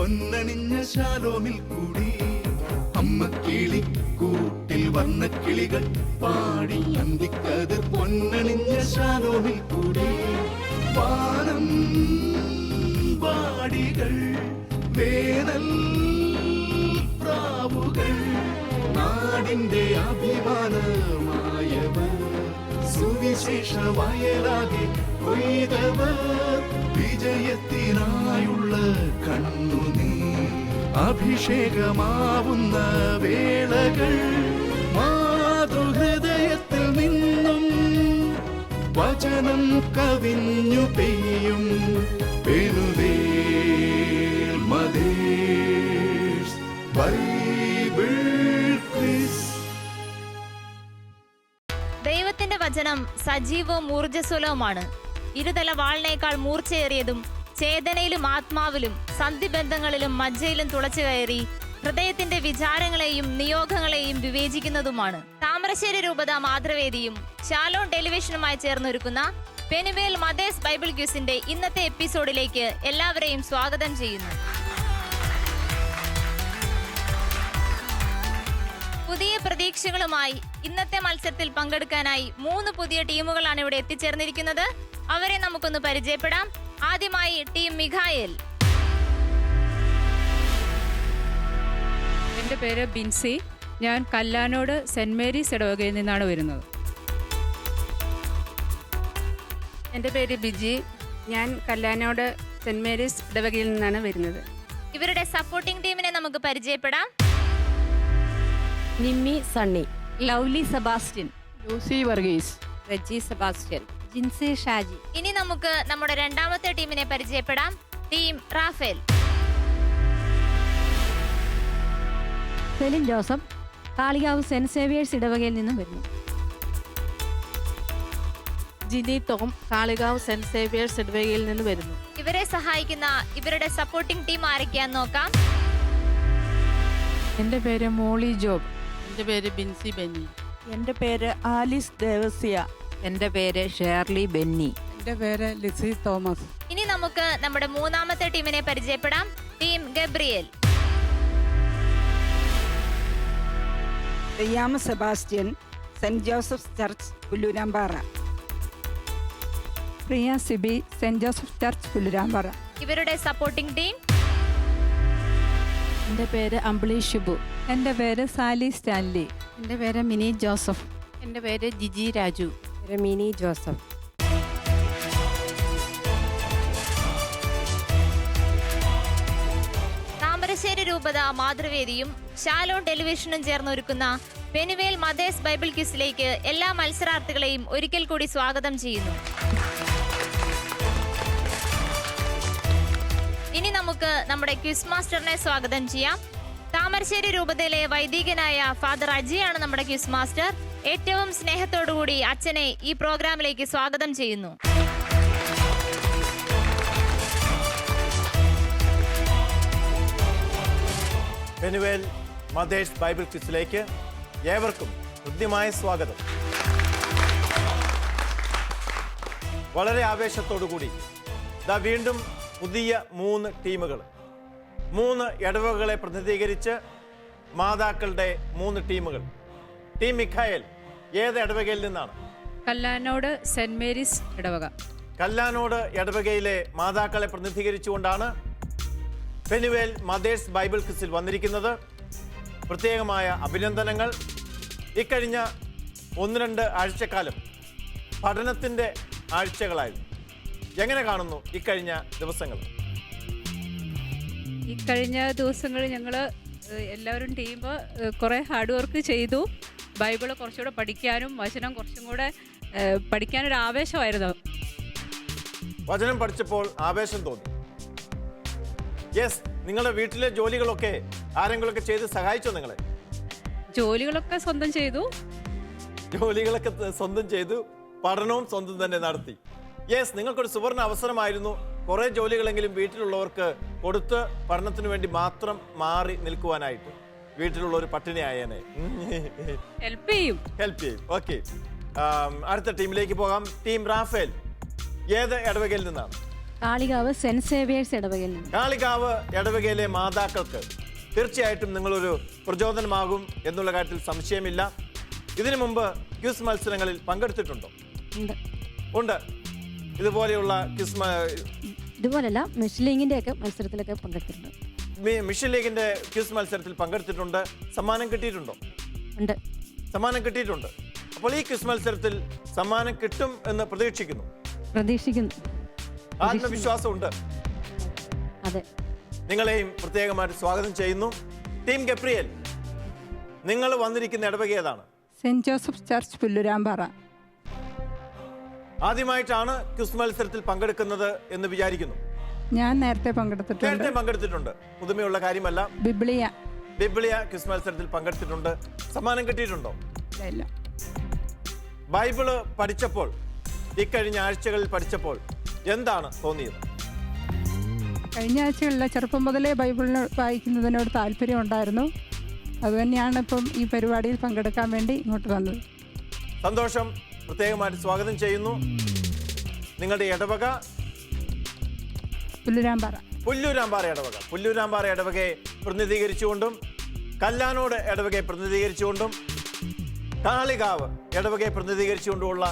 പൊന്നണിഞ്ഞ ശാലോമിൽ കൂടി അമ്മ കിളി കൂട്ടിൽ വർണ്ണ കിളികൾ പാടി അന്തിക്കതിർ പൊന്നണിഞ്ഞ ശാലോമിൽ കൂടി വാനം വാടികൾ വേനൽ പ്രാവുകൾ നാടിന്റെ അഭിമാനമായവർ സുവിശേഷ വയലാകെ കൊയ്തവർ വിജയത്തിനായുള്ള കണ്ണുനീർ അഭിഷേകമാവുന്ന വേളകൾ മാതൃഹൃദയത്തിൽ നിന്നും വചനം കവിഞ്ഞു പെയ്യും പെരുവേൽ മദേഴ്സ് ബൈബിൾ ക്വിസ്. ദൈവത്തിന്റെ വചനം സജീവവും ഊർജ്ജസ്വലവുമാണ്. ഇരുതല വാളിനേക്കാൾ മൂർച്ചയേറിയതും ചേതനയിലും ആത്മാവിലും സന്ധിബന്ധങ്ങളിലും മജ്ജയിലും തുളച്ചു കയറി ഹൃദയത്തിന്റെ വിചാരങ്ങളെയും നിയോഗങ്ങളെയും വിവേചിക്കുന്നതുമാണ്. താമരശ്ശേരി രൂപത മാതൃവേദിയും ഷാലോൺ ടെലിവിഷനുമായി ചേർന്നൊരുക്കുന്ന പെനുവേൽ മദേഴ്സ് ബൈബിൾ ക്വിസിന്റെ ഇന്നത്തെ എപ്പിസോഡിലേക്ക് എല്ലാവരെയും സ്വാഗതം ചെയ്യുന്നു. പുതിയ പ്രതീക്ഷകളുമായി ഇന്നത്തെ മത്സരത്തിൽ പങ്കെടുക്കാനായി 3 പുതിയ ടീമുകളാണ് ഇവിടെ എത്തിച്ചേർന്നിരിക്കുന്നത്. അവരെ നമുക്കൊന്ന് പരിചയപ്പെടാം. ആദ്യമായി ടീം മിഖായേൽ. എൻ്റെ പേര് ബിൻസി. ഞാൻ കല്ലാനോട് സെന്റ് മേരീസ് ഇടവകയിൽ നിന്നാണ് വരുന്നത്. എൻ്റെ പേര് ബിജി. ഞാൻ കല്ലാനോട് സെന്റ് മേരീസ് ഇടവകയിൽ നിന്നാണ് വരുന്നത്. ഇവരുടെ സപ്പോർട്ടിംഗ് ടീമിനെ നമുക്ക് പരിചയപ്പെടാം. നിമ്മി സണ്ണി, ലൗലി സെബാസ്റ്റ്യൻ, ലൂസി വർഗീസ്, റെജി സെബാസ്റ്റ്യൻ, ജിൻസി ഷാജി. ഇനി നമുക്ക് നമ്മുടെ രണ്ടാമത്തെ ടീമിനെ പരിചയപ്പെടാം. Team Raphael. സെലിൻ ജോസഫ്, കാളികാവ് സെന്റ് സേവിയേഴ്സ് ഇടവകയിൽ നിന്നും വരുന്നു. ജിനി ടോം, കാളികാവ് സെന്റ് സേവിയേഴ്സ് ഇടവകയിൽ നിന്ന് വരുന്നു. ഇവരെ സഹായിക്കുന്ന ഇവരുടെ സപ്പോർട്ടിംഗ് ടീം ആരൊക്കെയാന്ന് നോക്കാം. എൻ്റെ പേര് മോളി ജോബ്. എൻ്റെ പേര് ബിൻസി ബെന്നി. എൻ്റെ പേര് ആലിസ് ദേവസ്യ. എൻ്റെ പേര് ഷേർലി ബെന്നി. എൻ്റെ പേര് ലിസി തോമസ്. ഇനി നമുക്ക് നമ്മുടെ മൂന്നാമത്തെ ടീമിനെ പരിചയപ്പെടാം. Team Gabriel. Riyama Sebastian, saint Joseph church Pullurampara. Priya Sibi, saint Joseph church Pullurampara. ഇവരുടെ സപ്പോർട്ടിംഗ് ടീം. എൻ്റെ പേര് അമ്പിളി ഷിബു. എൻ്റെ പേര് സാലി സ്റ്റാൻലി. എൻ്റെ പേര് മിനി ജോസഫ്. എൻ്റെ പേര് ജിജി രാജു. മിനി ജോസഫ്. താമരശ്ശേരി രൂപത മാതൃവേദിയും ഷാലോൺ ടെലിവിഷനും ചേർന്നൊരുക്കുന്ന പെനുവേൽ മദേഴ്സ് ബൈബിൾ ക്വിസിലേക്ക് എല്ലാ മത്സരാർത്ഥികളെയും ഒരിക്കൽ കൂടി സ്വാഗതം ചെയ്യുന്നു. ഇനി നമുക്ക് നമ്മുടെ ക്വിസ് മാസ്റ്ററിനെ സ്വാഗതം ചെയ്യാം. താമരശ്ശേരി രൂപതയിലെ വൈദികനായ ഫാദർ അജിയാണ് നമ്മുടെ ക്വിസ് മാസ്റ്റർ. ഏറ്റവും സ്നേഹത്തോടുകൂടി അച്ഛനെ ഈ പ്രോഗ്രാമിലേക്ക് സ്വാഗതം ചെയ്യുന്നു. പെനുവേൽ മദേഴ്സ് ബൈബിൾ ക്വിസിലേക്ക് ഏവർക്കും ഹൃദ്യമായ സ്വാഗതം. വളരെ ആവേശത്തോടുകൂടി വീണ്ടും പുതിയ 3 ടീമുകൾ, 3 ഇടവകകളെ പ്രതിനിധീകരിച്ച് മാതാക്കളുടെ 3 ടീമുകൾ. ടീം മിഖായേൽ ഏത് ഇടവകയിൽ നിന്നാണ്? കല്ലാനോട് സെന്റ് മേരീസ് ഇടവക. കല്ലാനോട് ഇടവകയിലെ മാതാക്കളെ പ്രതിനിധീകരിച്ചുകൊണ്ടാണ് പെനുവേൽ മദേഴ്സ് ബൈബിൾ ക്വിസിൽ വന്നിരിക്കുന്നത്. പ്രത്യേകമായ അഭിനന്ദനങ്ങൾ. ഇക്കഴിഞ്ഞ 1-2 ആഴ്ചക്കാലം പഠനത്തിൻ്റെ ആഴ്ചകളായിരുന്നു. എങ്ങനെ കാണുന്നു ഇക്കഴിഞ്ഞ ദിവസങ്ങൾ? ഇക്കഴിഞ്ഞ ദിവസങ്ങളിൽ ഞങ്ങൾ എല്ലാവരും ടീം കുറേ ഹാർഡ് വർക്ക് ചെയ്തു. ബൈബിള് കുറച്ചുകൂടെ പഠിക്കാനും വചനം കുറച്ചും കൂടെ പഠിക്കാനൊരു ആവേശമായിരുന്നു. വചനം പഠിച്ചപ്പോൾ ആവേശം തോന്നി. യെസ്, നിങ്ങളുടെ വീട്ടിലെ ജോലികളൊക്കെ ആരെങ്കിലുമൊക്കെ ചെയ്ത് സഹായിച്ചോ? നിങ്ങളെ ജോലികളൊക്കെ സ്വന്തം ചെയ്തു. ജോലികളൊക്കെ സ്വന്തം ചെയ്തു, പഠനവും സ്വന്തം തന്നെ നടത്തി. യെസ്, നിങ്ങൾക്കൊരു സുവർണ അവസരമായിരുന്നു. കുറേ ജോലികളെങ്കിലും വീട്ടിലുള്ളവർക്ക് കൊടുത്ത് പഠനത്തിന് വേണ്ടി മാത്രം മാറി നിൽക്കുവാനായിട്ട്. വീട്ടിലുള്ളവർ പട്ടിണി ആയേനെ. ഹെൽപ്പ് ചെയ്യും. ഓക്കെ, അടുത്ത ടീമിലേക്ക് പോകാം. ടീം റാഫേൽ ഏത് ഇടവകയിൽ നിന്നാണ്? കാളികാവ് സെന്റ് സേവിയേഴ്സ് ഇടവകയിൽ നിന്ന്. കാളികാവ് ഇടവകയിലെ മാതാക്കൾക്ക് തീർച്ചയായിട്ടും നിങ്ങളൊരു പ്രചോദനമാകും എന്നുള്ള കാര്യത്തിൽ സംശയമില്ല. ഇതിനു മുമ്പ് ക്വിസ് മത്സരങ്ങളിൽ പങ്കെടുത്തിട്ടുണ്ടോ? ഉണ്ട്. ഉണ്ട്. ഇതുപോലെയുള്ള ഇതുപോലല്ല, മിഷലിംഗിന്റെ ഒക്കെ മത്സരത്തിലൊക്കെ പങ്കെടുത്തിട്ടുണ്ട്. മിഷൻ ലീഗിന്റെ ക്വിസ് മത്സരത്തിൽ പങ്കെടുത്തിട്ടുണ്ട്. സമ്മാനം കിട്ടിയിട്ടുണ്ടോ? ഉണ്ട്. സമ്മാനം കിട്ടിയിട്ടുണ്ട്. അപ്പോൾ ഈ ക്വിസ് മത്സരത്തിൽ സമ്മാനം കിട്ടും എന്ന് പ്രതീക്ഷിക്കുന്നു. ആത്മവിശ്വാസമുണ്ട്. അതെ. നിങ്ങളെയും പ്രത്യേകമായിട്ട് സ്വാഗതം ചെയ്യുന്നു. ടീം ഗബ്രിയേൽ, നിങ്ങൾ വന്നിരിക്കുന്ന ഇടവക ഏതാണ്? Saint Joseph church Pullurampara. ആദ്യമായിട്ടാണ് ക്വിസ് മത്സരത്തിൽ പങ്കെടുക്കുന്നത് എന്ന് വിചാരിക്കുന്നു. ഞാൻ നേരത്തെ പങ്കെടുത്തിട്ടുണ്ട്. പുതുമയുള്ള കാര്യമല്ല. ബിബ്ലിയ ക്വിസ് മത്സരത്തിൽ പങ്കെടുത്തിട്ടുണ്ട്. സമ്മാനം കിട്ടിയിട്ടുണ്ടോ? ഇല്ല. ബൈബിള് പഠിച്ചപ്പോൾ, ഇക്കഴിഞ്ഞ ആഴ്ചകളിൽ പഠിച്ചപ്പോൾ എന്താണ് തോന്നിയത്? കഴിഞ്ഞ ആഴ്ചകളിലെ ചെറുപ്പം മുതലേ ബൈബിളിന് വായിക്കുന്നതിനോട് താല്പര്യം ഉണ്ടായിരുന്നു. അതുതന്നെയാണ് ഇപ്പം ഈ പരിപാടിയിൽ പങ്കെടുക്കാൻ വേണ്ടി ഇങ്ങോട്ട് വന്നത്. സന്തോഷം. പ്രത്യേകമായിട്ട് സ്വാഗതം ചെയ്യുന്നു. നിങ്ങളുടെ ഇടവക പുല്ലൂരാമ്പാറ ഇടവക. പുല്ലൂരാമ്പാറ ഇടവകയെ പ്രതിനിധീകരിച്ചുകൊണ്ടും കല്ലാനോട് ഇടവകയെ പ്രതിനിധീകരിച്ചുകൊണ്ടും കാളികാവ് ഇടവകയെ പ്രതിനിധീകരിച്ചുകൊണ്ടുമുള്ള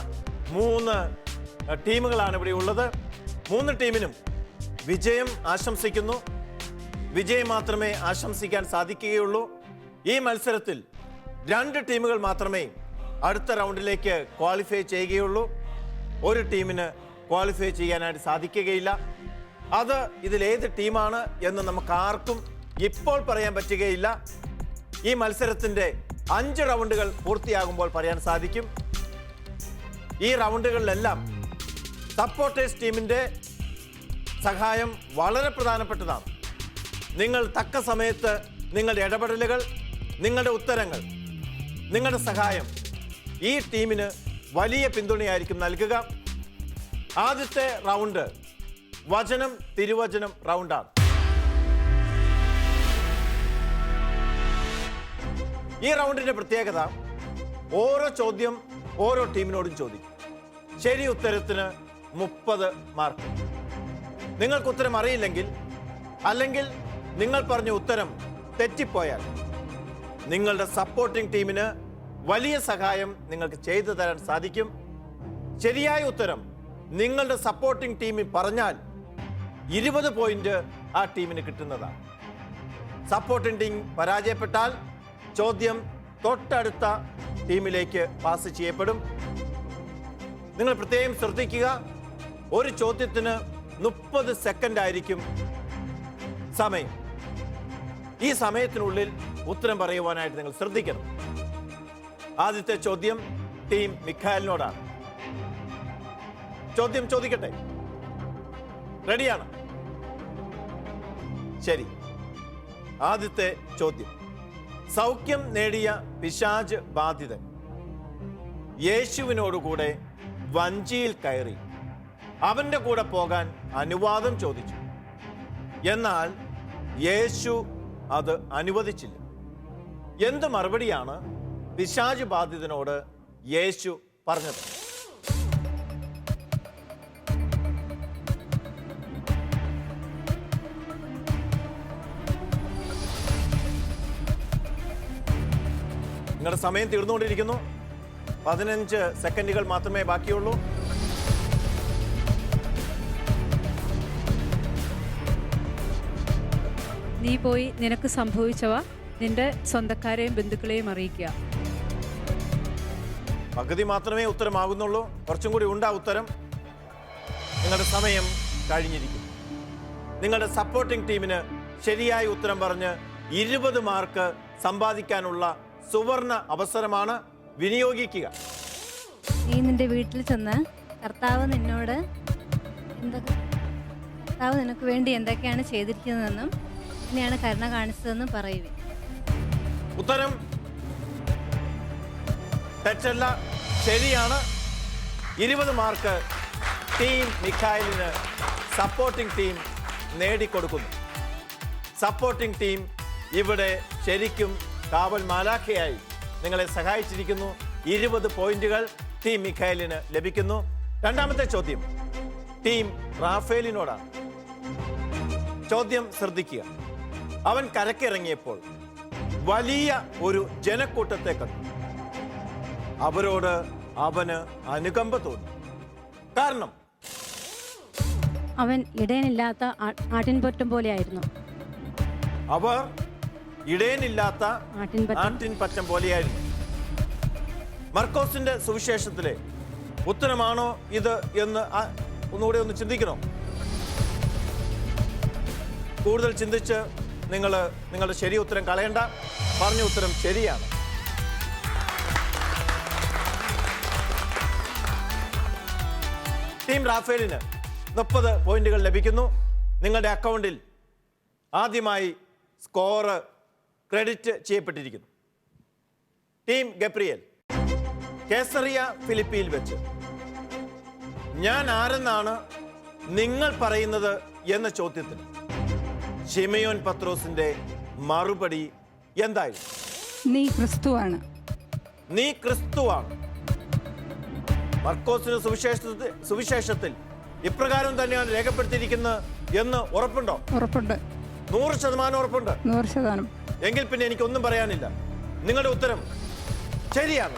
3 ടീമുകളാണ് ഇവിടെ ഉള്ളത്. 3 ടീമിനും വിജയം ആശംസിക്കുന്നു. വിജയം മാത്രമേ ആശംസിക്കാൻ സാധിക്കുകയുള്ളൂ. ഈ മത്സരത്തിൽ 2 ടീമുകൾ മാത്രമേ അടുത്ത റൗണ്ടിലേക്ക് ക്വാളിഫൈ ചെയ്യുകയുള്ളൂ. ഒരു ടീമിന് ക്വാളിഫൈ ചെയ്യാനായിട്ട് സാധിക്കുകയില്ല. അത് ഇതിലേത് ടീമാണ് എന്ന് നമുക്ക് ആർക്കും ഇപ്പോൾ പറയാൻ പറ്റുകയില്ല. ഈ മത്സരത്തിൻ്റെ 5 റൗണ്ടുകൾ പൂർത്തിയാകുമ്പോൾ പറയാൻ സാധിക്കും. ഈ റൗണ്ടുകളിലെല്ലാം സപ്പോർട്ടേഴ്സ് ടീമിൻ്റെ സഹായം വളരെ പ്രധാനപ്പെട്ടതാണ്. നിങ്ങൾ തക്ക സമയത്ത് നിങ്ങളുടെ ഇടപെടലുകൾ, നിങ്ങളുടെ ഉത്തരങ്ങൾ, നിങ്ങളുടെ സഹായം ഈ ടീമിന് വലിയ പിന്തുണയായിരിക്കും നൽകുക. ആദ്യത്തെ റൗണ്ട് വചനം തിരുവചനം റൗണ്ടാണ്. ഈ റൗണ്ടിന്റെ പ്രത്യേകത, ഓരോ ചോദ്യം ഓരോ ടീമിനോടും ചോദിക്കും. ശരി ഉത്തരത്തിന് 30 മാർക്ക്. നിങ്ങൾക്ക് ഉത്തരം അറിയില്ലെങ്കിൽ, അല്ലെങ്കിൽ നിങ്ങൾ പറഞ്ഞ ഉത്തരം തെറ്റിപ്പോയാൽ നിങ്ങളുടെ സപ്പോർട്ടിംഗ് ടീമിന് വലിയ സഹായം നിങ്ങൾക്ക് ചെയ്തു തരാൻ സാധിക്കും. ശരിയായ ഉത്തരം നിങ്ങളുടെ സപ്പോർട്ടിംഗ് ടീമിൽ പറഞ്ഞാൽ 20 പോയിന്റ് ആ ടീമിന് കിട്ടുന്നതാണ്. സപ്പോർട്ടിംഗ് ടീം പരാജയപ്പെട്ടാൽ ചോദ്യം തൊട്ടടുത്ത ടീമിലേക്ക് പാസ് ചെയ്യപ്പെടും. നിങ്ങൾ പ്രത്യേകം ശ്രദ്ധിക്കുക, ഒരു ചോദ്യത്തിന് 30 സെക്കൻഡ് ആയിരിക്കും സമയം. ഈ സമയത്തിനുള്ളിൽ ഉത്തരം പറയുവാനായിട്ട് നിങ്ങൾ ശ്രദ്ധിക്കണം. ആദ്യത്തെ ചോദ്യം ടീം മിഖായലിനോടാണ്. ചോദ്യം ചോദിക്കട്ടെ? റെഡിയാണ്? ശരി. ആദ്യത്തെ ചോദ്യം, സൗഖ്യം നേടിയ പിശാച് ബാധിതൻ യേശുവിനോടുകൂടെ വഞ്ചിയിൽ കയറി അവന്റെ കൂടെ പോകാൻ അനുവാദം ചോദിച്ചു. എന്നാൽ യേശു അത് അനുവദിച്ചില്ല. എന്ത് മറുപടിയാണ് പിശാച് ബാധിതനോട് യേശു പറഞ്ഞത്? നിങ്ങളുടെ സമയം തീർന്നുകൊണ്ടിരിക്കുന്നു. 15 സെക്കൻഡുകൾ മാത്രമേ ബാക്കിയുള്ളൂ. നീ പോയി നിനക്ക് സംഭവിച്ചവ നിന്റെ സ്വന്തക്കാരെയും ബന്ധുക്കളെയും അറിയിക്കുക. പകുതി മാത്രമേ ഉത്തരമാകുന്നുള്ളൂ. കുറച്ചും കൂടി ഉണ്ടാ ഉത്തരം. നിങ്ങളുടെ സമയം കഴിഞ്ഞിരിക്കും. നിങ്ങളുടെ സപ്പോർട്ടിംഗ് ടീമിന് ശരിയായ ഉത്തരം പറഞ്ഞ് 20 മാർക്ക് സമ്പാദിക്കാനുള്ള സുവർണ അവസരമാണ്. വിനിയോഗിക്കുക. നീ നിന്റെ വീട്ടിൽ ചെന്ന് കർത്താവ് നിനക്ക് വേണ്ടി എന്തൊക്കെയാണ് ചെയ്തിരിക്കുന്നതെന്നും എങ്ങനെയാണ് കരുണ കാണിച്ചതെന്നും പറയുക. ഉത്തരം തെറ്റല്ല, ശരിയാണ്. 20 മാർക്ക് ടീം മിഖായലിന് സപ്പോർട്ടിംഗ് ടീം നേടിക്കൊടുക്കുന്നു. സപ്പോർട്ടിംഗ് ടീം ഇവിടെ ശരിക്കും കാവൽ മാലാഖയായി നിങ്ങളെ സഹായിച്ചിരിക്കുന്നു. 20 പോയിന്റുകൾ ടീം മിഖായലിന് ലഭിക്കുന്നു. രണ്ടാമത്തെ ചോദ്യം ടീം റാഫേലിനോടാണ്. ചോദ്യം ശ്രദ്ധിക്കുക. അവൻ കരക്കിറങ്ങിയപ്പോൾ വലിയ ഒരു ജനക്കൂട്ടത്തെ കണ്ടു. അവരോട് അവന് അനുകമ്പ തോന്നി. കാരണം അവൻ ഇടയനില്ലാത്ത ആട്ടിൻപറ്റം പോലെയായിരുന്നു. അവർ ഇടയനില്ലാത്ത ആട്ടിൻപറ്റം ആട്ടിൻപറ്റം പോലെയായിരുന്നു. മർക്കോസിന്റെ സുവിശേഷത്തിലെ ഉത്തരമാണോ ഇത് എന്ന് ഒന്നുകൂടെ ഒന്ന് ചിന്തിക്കണോ? കൂടുതൽ ചിന്തിച്ച് നിങ്ങളുടെ ശരി ഉത്തരം കളയണ്ട. പറഞ്ഞ ഉത്തരം ശരിയാണ്. ടീം റാഫേലിന് 30 പോയിന്റുകൾ ലഭിക്കുന്നു. നിങ്ങളുടെ അക്കൗണ്ടിൽ ആദ്യമായി സ്കോർ ക്രെഡിറ്റ് ചെയ്യപ്പെട്ടിരിക്കുന്നു. ടീം ഗബ്രിയേൽ, കേസറിയ ഫിലിപ്പിയിൽ വെച്ച് ഞാൻ ആരെന്നാണ് നിങ്ങൾ പറയുന്നത് എന്ന ചോദ്യത്തിന് ശിമയോൻ പത്രോസിന്റെ മറുപടി എന്തായിരുന്നു? നീ ക്രിസ്തുവാണ്. നീ ക്രിസ്തുവാണ്. മർക്കോസിന്റെ സുവിശേഷത്തിൽ ഇപ്രകാരം തന്നെയാണ് രേഖപ്പെടുത്തിയിരിക്കുന്നത് എന്ന് ഉറപ്പുണ്ടോ? ഉറപ്പുണ്ട്. 100% ഉറപ്പുണ്ട്. 100%. എങ്കിൽ പിന്നെ എനിക്കൊന്നും പറയാനില്ല. നിങ്ങളുടെ ഉത്തരം ശരിയാണ്.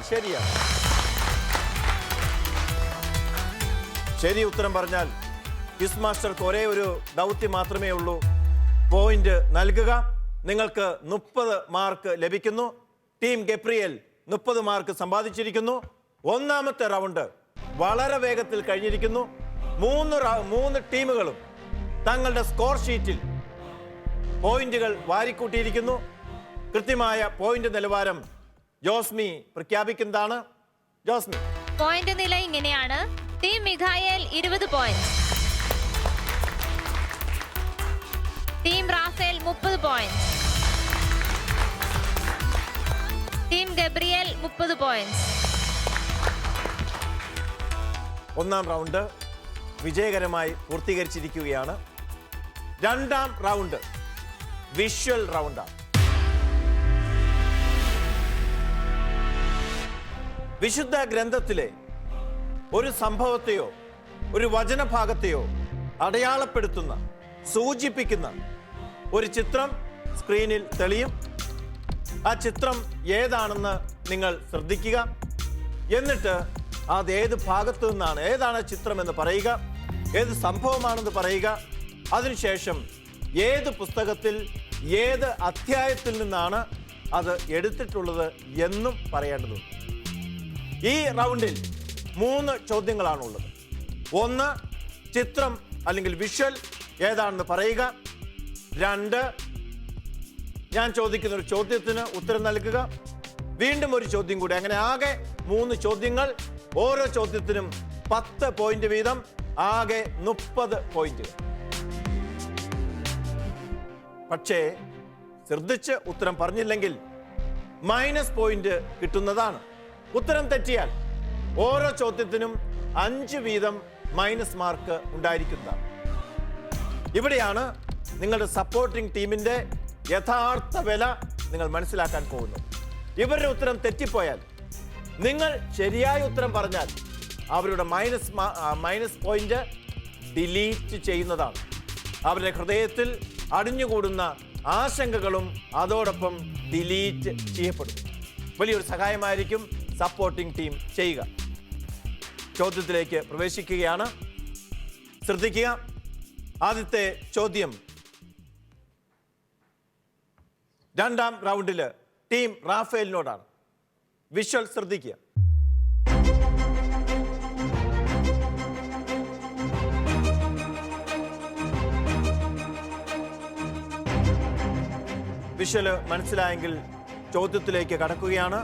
ശരി ഉത്തരം പറഞ്ഞാൽ ക്വിസ് മാസ്റ്റർക്ക് ഒരേ ഒരു ദൗത്യം മാത്രമേ ഉള്ളൂ. പോയിന്റ് നൽകുക. നിങ്ങൾക്ക് 30 മാർക്ക് ലഭിക്കുന്നു. ടീം ഗബ്രിയേൽ 30 മാർക്ക് സമ്പാദിച്ചിരിക്കുന്നു. ഒന്നാമത്തെ റൗണ്ട് വളരെ വേഗത്തിൽ കഴിഞ്ഞിരിക്കുന്നു. മൂന്ന് ടീമുകളും തങ്ങളുടെ സ്കോർ ഷീറ്റിൽ പോയിന്റുകൾ വാരിക്കൂട്ടിയിരിക്കുന്നു. കൃത്യമായ പോയിന്റ് നിലവാരം ജോസ്മി പ്രഖ്യാപിക്കുന്നതാണ്. ജോസ്മി, പോയിന്റ് നില ഇങ്ങനെയാണ്. Team Mikhael 20 point, team Raphael 30 point, team Gabriel 30 point. ഒന്നാം റൗണ്ട് വിജയകരമായി പൂർത്തീകരിച്ചിരിക്കുകയാണ്. രണ്ടാം റൗണ്ട് വിഷ്വൽ റൗണ്ടാണ്. വിശുദ്ധ ഗ്രന്ഥത്തിലെ ഒരു സംഭവത്തെയോ ഒരു വചനഭാഗത്തെയോ അടയാളപ്പെടുത്തുന്ന സൂചിപ്പിക്കുന്ന ഒരു ചിത്രം സ്ക്രീനിൽ തെളിയും. ആ ചിത്രം ഏതാണെന്ന് നിങ്ങൾ ശ്രദ്ധിക്കുക. എന്നിട്ട് അതേത് ഭാഗത്തു നിന്നാണ്, ഏതാണ് ചിത്രം എന്ന് പറയുക, ഏത് സംഭവമാണെന്ന് പറയുക. അതിനുശേഷം ഏത് പുസ്തകത്തിൽ ഏത് അധ്യായത്തിൽ നിന്നാണ് അത് എടുത്തിട്ടുള്ളത് എന്നും പറയേണ്ടതുണ്ട്. ഈ റൗണ്ടിൽ 3 ചോദ്യങ്ങളാണുള്ളത്. 1, ചിത്രം അല്ലെങ്കിൽ വിഷ്വൽ ഏതാണെന്ന് പറയുക. 2, ഞാൻ ചോദിക്കുന്ന ഒരു ചോദ്യത്തിന് ഉത്തരം നൽകുക. വീണ്ടും ഒരു ചോദ്യം കൂടി. അങ്ങനെ ആകെ 3 ചോദ്യങ്ങൾ. ഓരോ ചോദ്യത്തിനും 10 പോയിന്റ് വീതം. ആകെ 30 പോയിന്റ്. പക്ഷേ ശ്രദ്ധിച്ച് ഉത്തരം പറഞ്ഞില്ലെങ്കിൽ മൈനസ് പോയിന്റ് കിട്ടുന്നതാണ്. ഉത്തരം തെറ്റിയാൽ ഓരോ ചോദ്യത്തിനും 5 വീതം മൈനസ് മാർക്ക് ഉണ്ടായിരിക്കുന്നതാണ്. ഇവിടെയാണ് നിങ്ങളുടെ സപ്പോർട്ടിംഗ് ടീമിന്റെ യഥാർത്ഥ വില നിങ്ങൾ മനസ്സിലാക്കാൻ പോകുന്നത്. ഇവരുടെ ഉത്തരം തെറ്റിപ്പോയാൽ, നിങ്ങൾ ശരിയായ ഉത്തരം പറഞ്ഞാൽ അവരുടെ മൈനസ് പോയിന്റ് ഡിലീറ്റ് ചെയ്യുന്നതാണ്. അവരുടെ ഹൃദയത്തിൽ അടിഞ്ഞുകൂടുന്ന ആശങ്കകളും അതോടൊപ്പം ഡിലീറ്റ് ചെയ്യപ്പെടും. വലിയൊരു സഹായമായിരിക്കും സപ്പോർട്ടിംഗ് ടീം ചെയ്യുക. ചോദ്യത്തിലേക്ക് പ്രവേശിക്കുകയാണ്. ശ്രദ്ധിക്കുക. ആദ്യത്തെ ചോദ്യം രണ്ടാം റൗണ്ടില് ടീം റാഫേലിനോടാണ്. വിഷ്വൽ ശ്രദ്ധിക്കുക. വിഷ്വല് മനസ്സിലായെങ്കിൽ ചോദ്യത്തിലേക്ക് കടക്കുകയാണ്.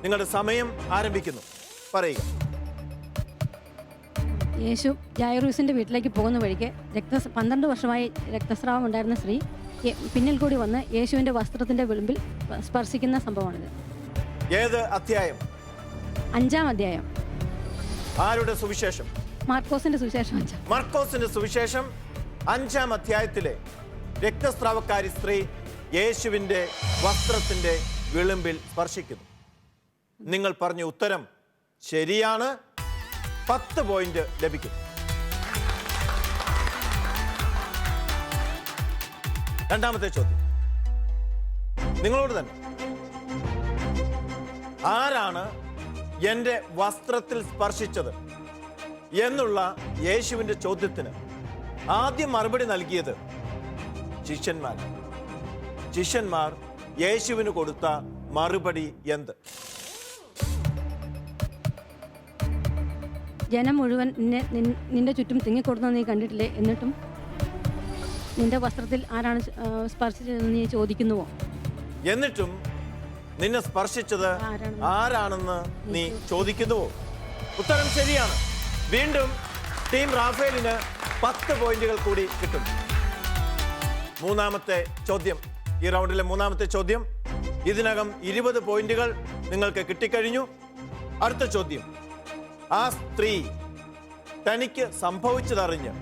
നിങ്ങളുടെ സമയം ആരംഭിക്കുന്നു. പറയുക. യേശു ജായറൂസിൻ്റെ വീട്ടിലേക്ക് പോകുന്ന വഴിക്ക് 12 വർഷമായി രക്തസ്രാവം ഉണ്ടായിരുന്ന സ്ത്രീ പിന്നിൽ കൂടി വന്ന് യേശുവിൻ്റെ വസ്ത്രത്തിൻ്റെ വിളിമ്പിൽ സ്പർശിക്കുന്ന സംഭവമാണിത്. ഏത് അധ്യായം? 5-ാം അധ്യായം. ആരുടെ സുവിശേഷം? മാർക്കോസിന്റെ സുവിശേഷം. മാർക്കോസിന്റെ സുവിശേഷം 5-ാം അധ്യായത്തിലെ രക്തസ്രാവക്കാരി സ്ത്രീ യേശുവിൻ്റെ വസ്ത്രത്തിൻ്റെ വിളിമ്പിൽ സ്പർശിക്കുന്നു. നിങ്ങൾ പറഞ്ഞ ഉത്തരം ശരിയാണ്. 10 പോയിന്റ് ലഭിക്കും. രണ്ടാമത്തെ ചോദ്യം നിങ്ങളോട് തന്നെ. ആരാണ് എൻ്റെ വസ്ത്രത്തിൽ സ്പർശിച്ചത് എന്നുള്ള യേശുവിൻ്റെ ചോദ്യത്തിന് ആദ്യം മറുപടി നൽകിയത് ശിഷ്യന്മാർ. ശിഷ്യന്മാർ യേശുവിന് കൊടുത്ത മറുപടി എന്ത്? ജനം മുഴുവൻ നിന്റെ ചുറ്റും തിങ്ങിക്കൊടുന്നത് നീ കണ്ടിട്ടില്ലേ? എന്നിട്ടും നിന്റെ വസ്ത്രത്തിൽ ആരാണ് സ്പർശിച്ചതെന്ന് നീ ചോദിക്കുന്നുവോ? എന്നിട്ടും നിന്നെ സ്പർശിച്ചത് ആരാണെന്ന് നീ ചോദിക്കുന്നുവോ? ഉത്തരം ശരിയാണ്. വീണ്ടും ടീം റാഫേലിന് 10 പോയിന്റുകൾ കൂടി കിട്ടും. മൂന്നാമത്തെ ചോദ്യം, ഈ റൗണ്ടിലെ മൂന്നാമത്തെ ചോദ്യം. ഇതിനകം 20 പോയിന്റുകൾ നിങ്ങൾക്ക് കിട്ടിക്കഴിഞ്ഞു. അടുത്ത ചോദ്യം, ആ സ്ത്രീ തനിക്ക് സംഭവിച്ചതറിഞ്ഞ്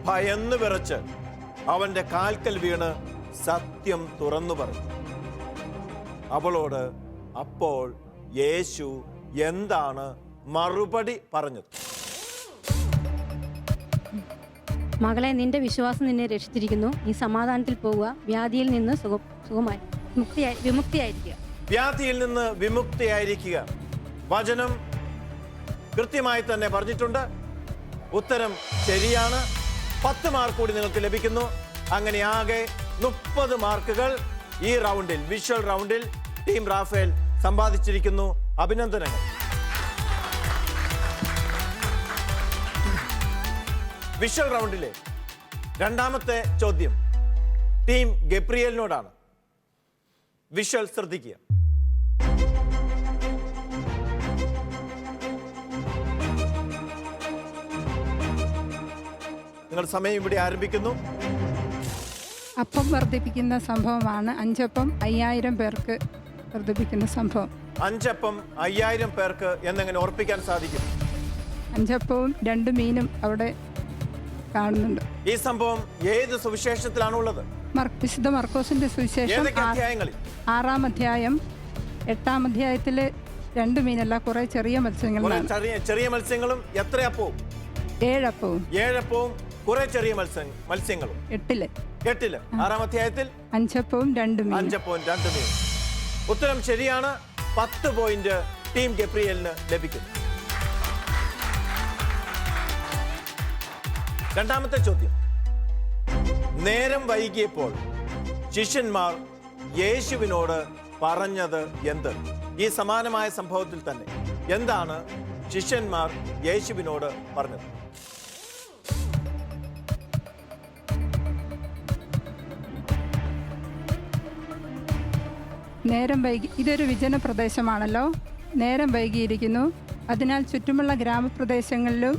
ഭയന്ന് വിറച്ച് അവന്റെ കാൽക്കൽ വീണ് സത്യം തുറന്നു പറഞ്ഞു. അവളോട് അപ്പോൾ യേശു എന്താണ് മറുപടി പറഞ്ഞത്? മകളെ, നിന്റെ വിശ്വാസം നിന്നെ രക്ഷിച്ചിരിക്കുന്നു. നീ സമാധാനത്തിൽ പോവുക. വ്യാധിയിൽ നിന്ന് സുഖമായി വിമുക്തിയായിരിക്കുക. വ്യാധിയിൽ നിന്ന് വിമുക്തിയായിരിക്കുക. വചനം കൃത്യമായി തന്നെ പറഞ്ഞിട്ടുണ്ട്. ഉത്തരം ശരിയാണ്. 10 മാർക്ക് കൂടി നിങ്ങൾക്ക് ലഭിക്കുന്നു. അങ്ങനെ ആകെ 30 മാർക്കുകൾ ഈ റൗണ്ടിൽ, വിഷ്വൽ റൗണ്ടിൽ ടീം റാഫേൽ സമ്പാദിച്ചിരിക്കുന്നു. അഭിനന്ദനങ്ങൾ. വിഷ്വൽ റൗണ്ടിലെ രണ്ടാമത്തെ ചോദ്യം ടീം ഗബ്രിയേലിനോടാണ്. വിഷ്വൽ ശ്രദ്ധിക്കുക. നിങ്ങളുടെ സമയം ഇവിടെ ആരംഭിക്കുന്നു. അപ്പം വർദ്ധിപ്പിക്കുന്ന സംഭവമാണ്. 5 അപ്പം 5000 പേർക്ക് വർദ്ധിപ്പിക്കുന്ന സംഭവം. 5 അപ്പം 5000 പേർക്ക് എന്നെങ്ങനെ ഓർപ്പിക്കാൻ സാധിക്കും? 5 അപ്പവും 2 മീനും അവിടെ കാണുന്നുണ്ട്. ഈ സംഭവം ഏത് സുവിശേഷത്തിലാണുള്ളത്? വിശുദ്ധ മർക്കോസിന്റെ സുവിശേഷം 6-ാം അധ്യായം 8-ാം അധ്യായത്തില് 2 മീനല്ല, കുറെ ചെറിയ മത്സ്യങ്ങളാണ്. ചെറിയ മത്സ്യങ്ങളും എത്ര അപ്പവും? 7 അപ്പവും 7 അപ്പവും കുറെ ചെറിയ മത്സ്യങ്ങളും. 8-ല് 6-ാം അധ്യായത്തിൽ 5 അപ്പവും 2 മീനും. 5 അപ്പവും 2 മീനും. ഉത്തരം ശരിയാണ്. 10 പോയിന്റ് ടീം ഗബ്രിയേലിന് ലഭിക്കുന്നു. രണ്ടാമത്തെ ചോദ്യം, നേരം വൈകിയപ്പോൾ ശിഷ്യന്മാർ യേശുവിനോട് പറഞ്ഞത് എന്ത്? ഈ സമാനമായ സംഭവത്തിൽ തന്നെ എന്താണ് ശിഷ്യന്മാർ യേശുവിനോട് പറഞ്ഞത്? നേരം വൈകി. ഇതൊരു വിജന പ്രദേശമാണല്ലോ. നേരം വൈകിയിരിക്കുന്നു. അതിനാൽ ചുറ്റുമുള്ള ഗ്രാമപ്രദേശങ്ങളിലും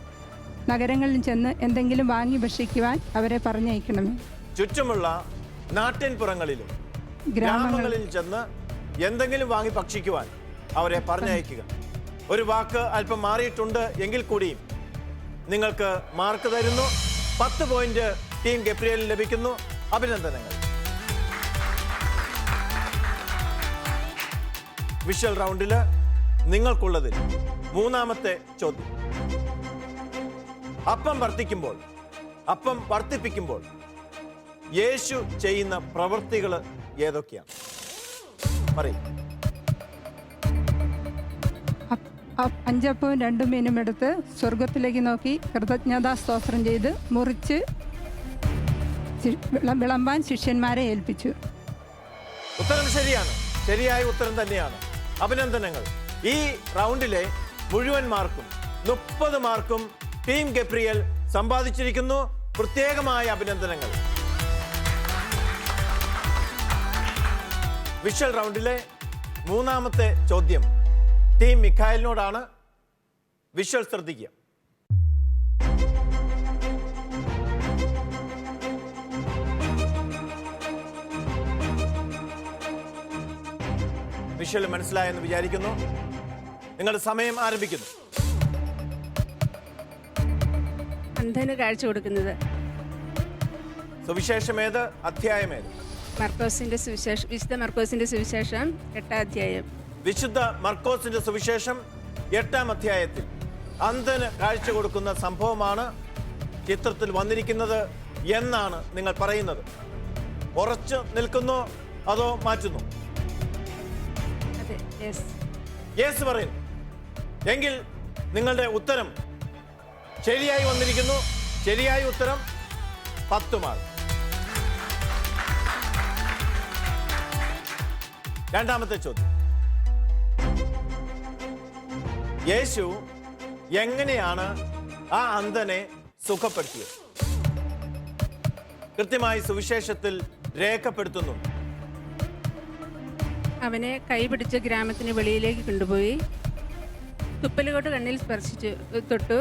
നഗരങ്ങളിലും ചെന്ന് എന്തെങ്കിലും വാങ്ങി ഭക്ഷിക്കുവാൻ അവരെ പറഞ്ഞയക്കണമേ. ചുറ്റുമുള്ള നാട്ടിൻപുറങ്ങളിലും ഗ്രാമങ്ങളിൽ ചെന്ന് എന്തെങ്കിലും വാങ്ങി ഭക്ഷിക്കുവാൻ അവരെ പറഞ്ഞയക്കുക. ഒരു വാക്ക് അല്പം മാറിയിട്ടുണ്ട് എങ്കിൽ കൂടിയും നിങ്ങൾക്ക് മാർക്ക് തരുന്നു. 10 പോയിന്റ് ടീം ഗബ്രിയേലിന് ലഭിക്കുന്നു. അഭിനന്ദനങ്ങൾ. വിഷ്വൽ റൗണ്ടില് നിങ്ങൾക്കുള്ളതിൽ മൂന്നാമത്തെ ചോദ്യം, അപ്പം വർദ്ധിപ്പിക്കുമ്പോൾ യേശു ചെയ്യുന്ന പ്രവൃത്തികൾ ഏതൊക്കെയാണ്? പറയും. 5 അപ്പവും 2 മീനും എടുത്ത് സ്വർഗത്തിലേക്ക് നോക്കി കൃതജ്ഞതാ സ്തോത്രം ചെയ്ത് മുറിച്ച് വിളമ്പാൻ ശിഷ്യന്മാരെ ഏൽപ്പിച്ചു. ഉത്തരം ശരിയാണ്. ശരിയായ ഉത്തരം തന്നെയാണ്. അഭിനന്ദനങ്ങൾ. ഈ റൗണ്ടിലെ മുഴുവൻ മാർക്കും 30 മാർക്കും ടീം ഗബ്രിയേൽ സമ്പാദിച്ചിരിക്കുന്നു. പ്രത്യേകമായ അഭിനന്ദനങ്ങൾ. വിഷ്വൽ റൗണ്ടിലെ മൂന്നാമത്തെ ചോദ്യം ടീം മിഖായലിനോടാണ്. വിഷ്വൽ ശ്രദ്ധിക്കുക. വിഷ്വൽ മനസ്സിലായെന്ന് വിചാരിക്കുന്നു. നിങ്ങളുടെ സമയം ആരംഭിക്കുന്നു. അന്ധന് കാഴ്ച കൊടുക്കുന്നത്. സുവിശേഷം ഏത്? അധ്യായം ഏത്? മർക്കോസിന്റെ സുവിശേഷം, വിശുദ്ധ മർക്കോസിന്റെ സുവിശേഷം 8-ാം അധ്യായം. വിശുദ്ധ മർക്കോസിന്റെ സുവിശേഷം 8-ാം അധ്യായത്തിൽ അന്ധന് കാഴ്ച കൊടുക്കുന്ന സംഭവമാണ് ചിത്രത്തിൽ വന്നിരിക്കുന്നത് എന്നാണ് നിങ്ങൾ പറയുന്നത്. ഉറച്ചു നിൽക്കുന്നോ അതോ മാറ്റുന്നു? അതെ, യെസ്. യെസ് പറയുന്നു. എങ്കിൽ നിങ്ങളുടെ ഉത്തരം ശരിയായി വന്നിരിക്കുന്നു. ശരിയായ ഉത്തരം 10 മാർക്ക്. രണ്ടാമത്തെ ചോദ്യം, യേശു എങ്ങനെയാണ് ആ അന്ധനെ സുഖപ്പെടുത്തിയത്? കൃത്യമായി സുവിശേഷത്തിൽ രേഖപ്പെടുത്തുന്നു. അവനെ കൈപിടിച്ച് ഗ്രാമത്തിന് വെളിയിലേക്ക് കൊണ്ടുപോയി തുപ്പലുകൊട്ട് കണ്ണിൽ സ്പർശിച്ചു തൊട്ടു.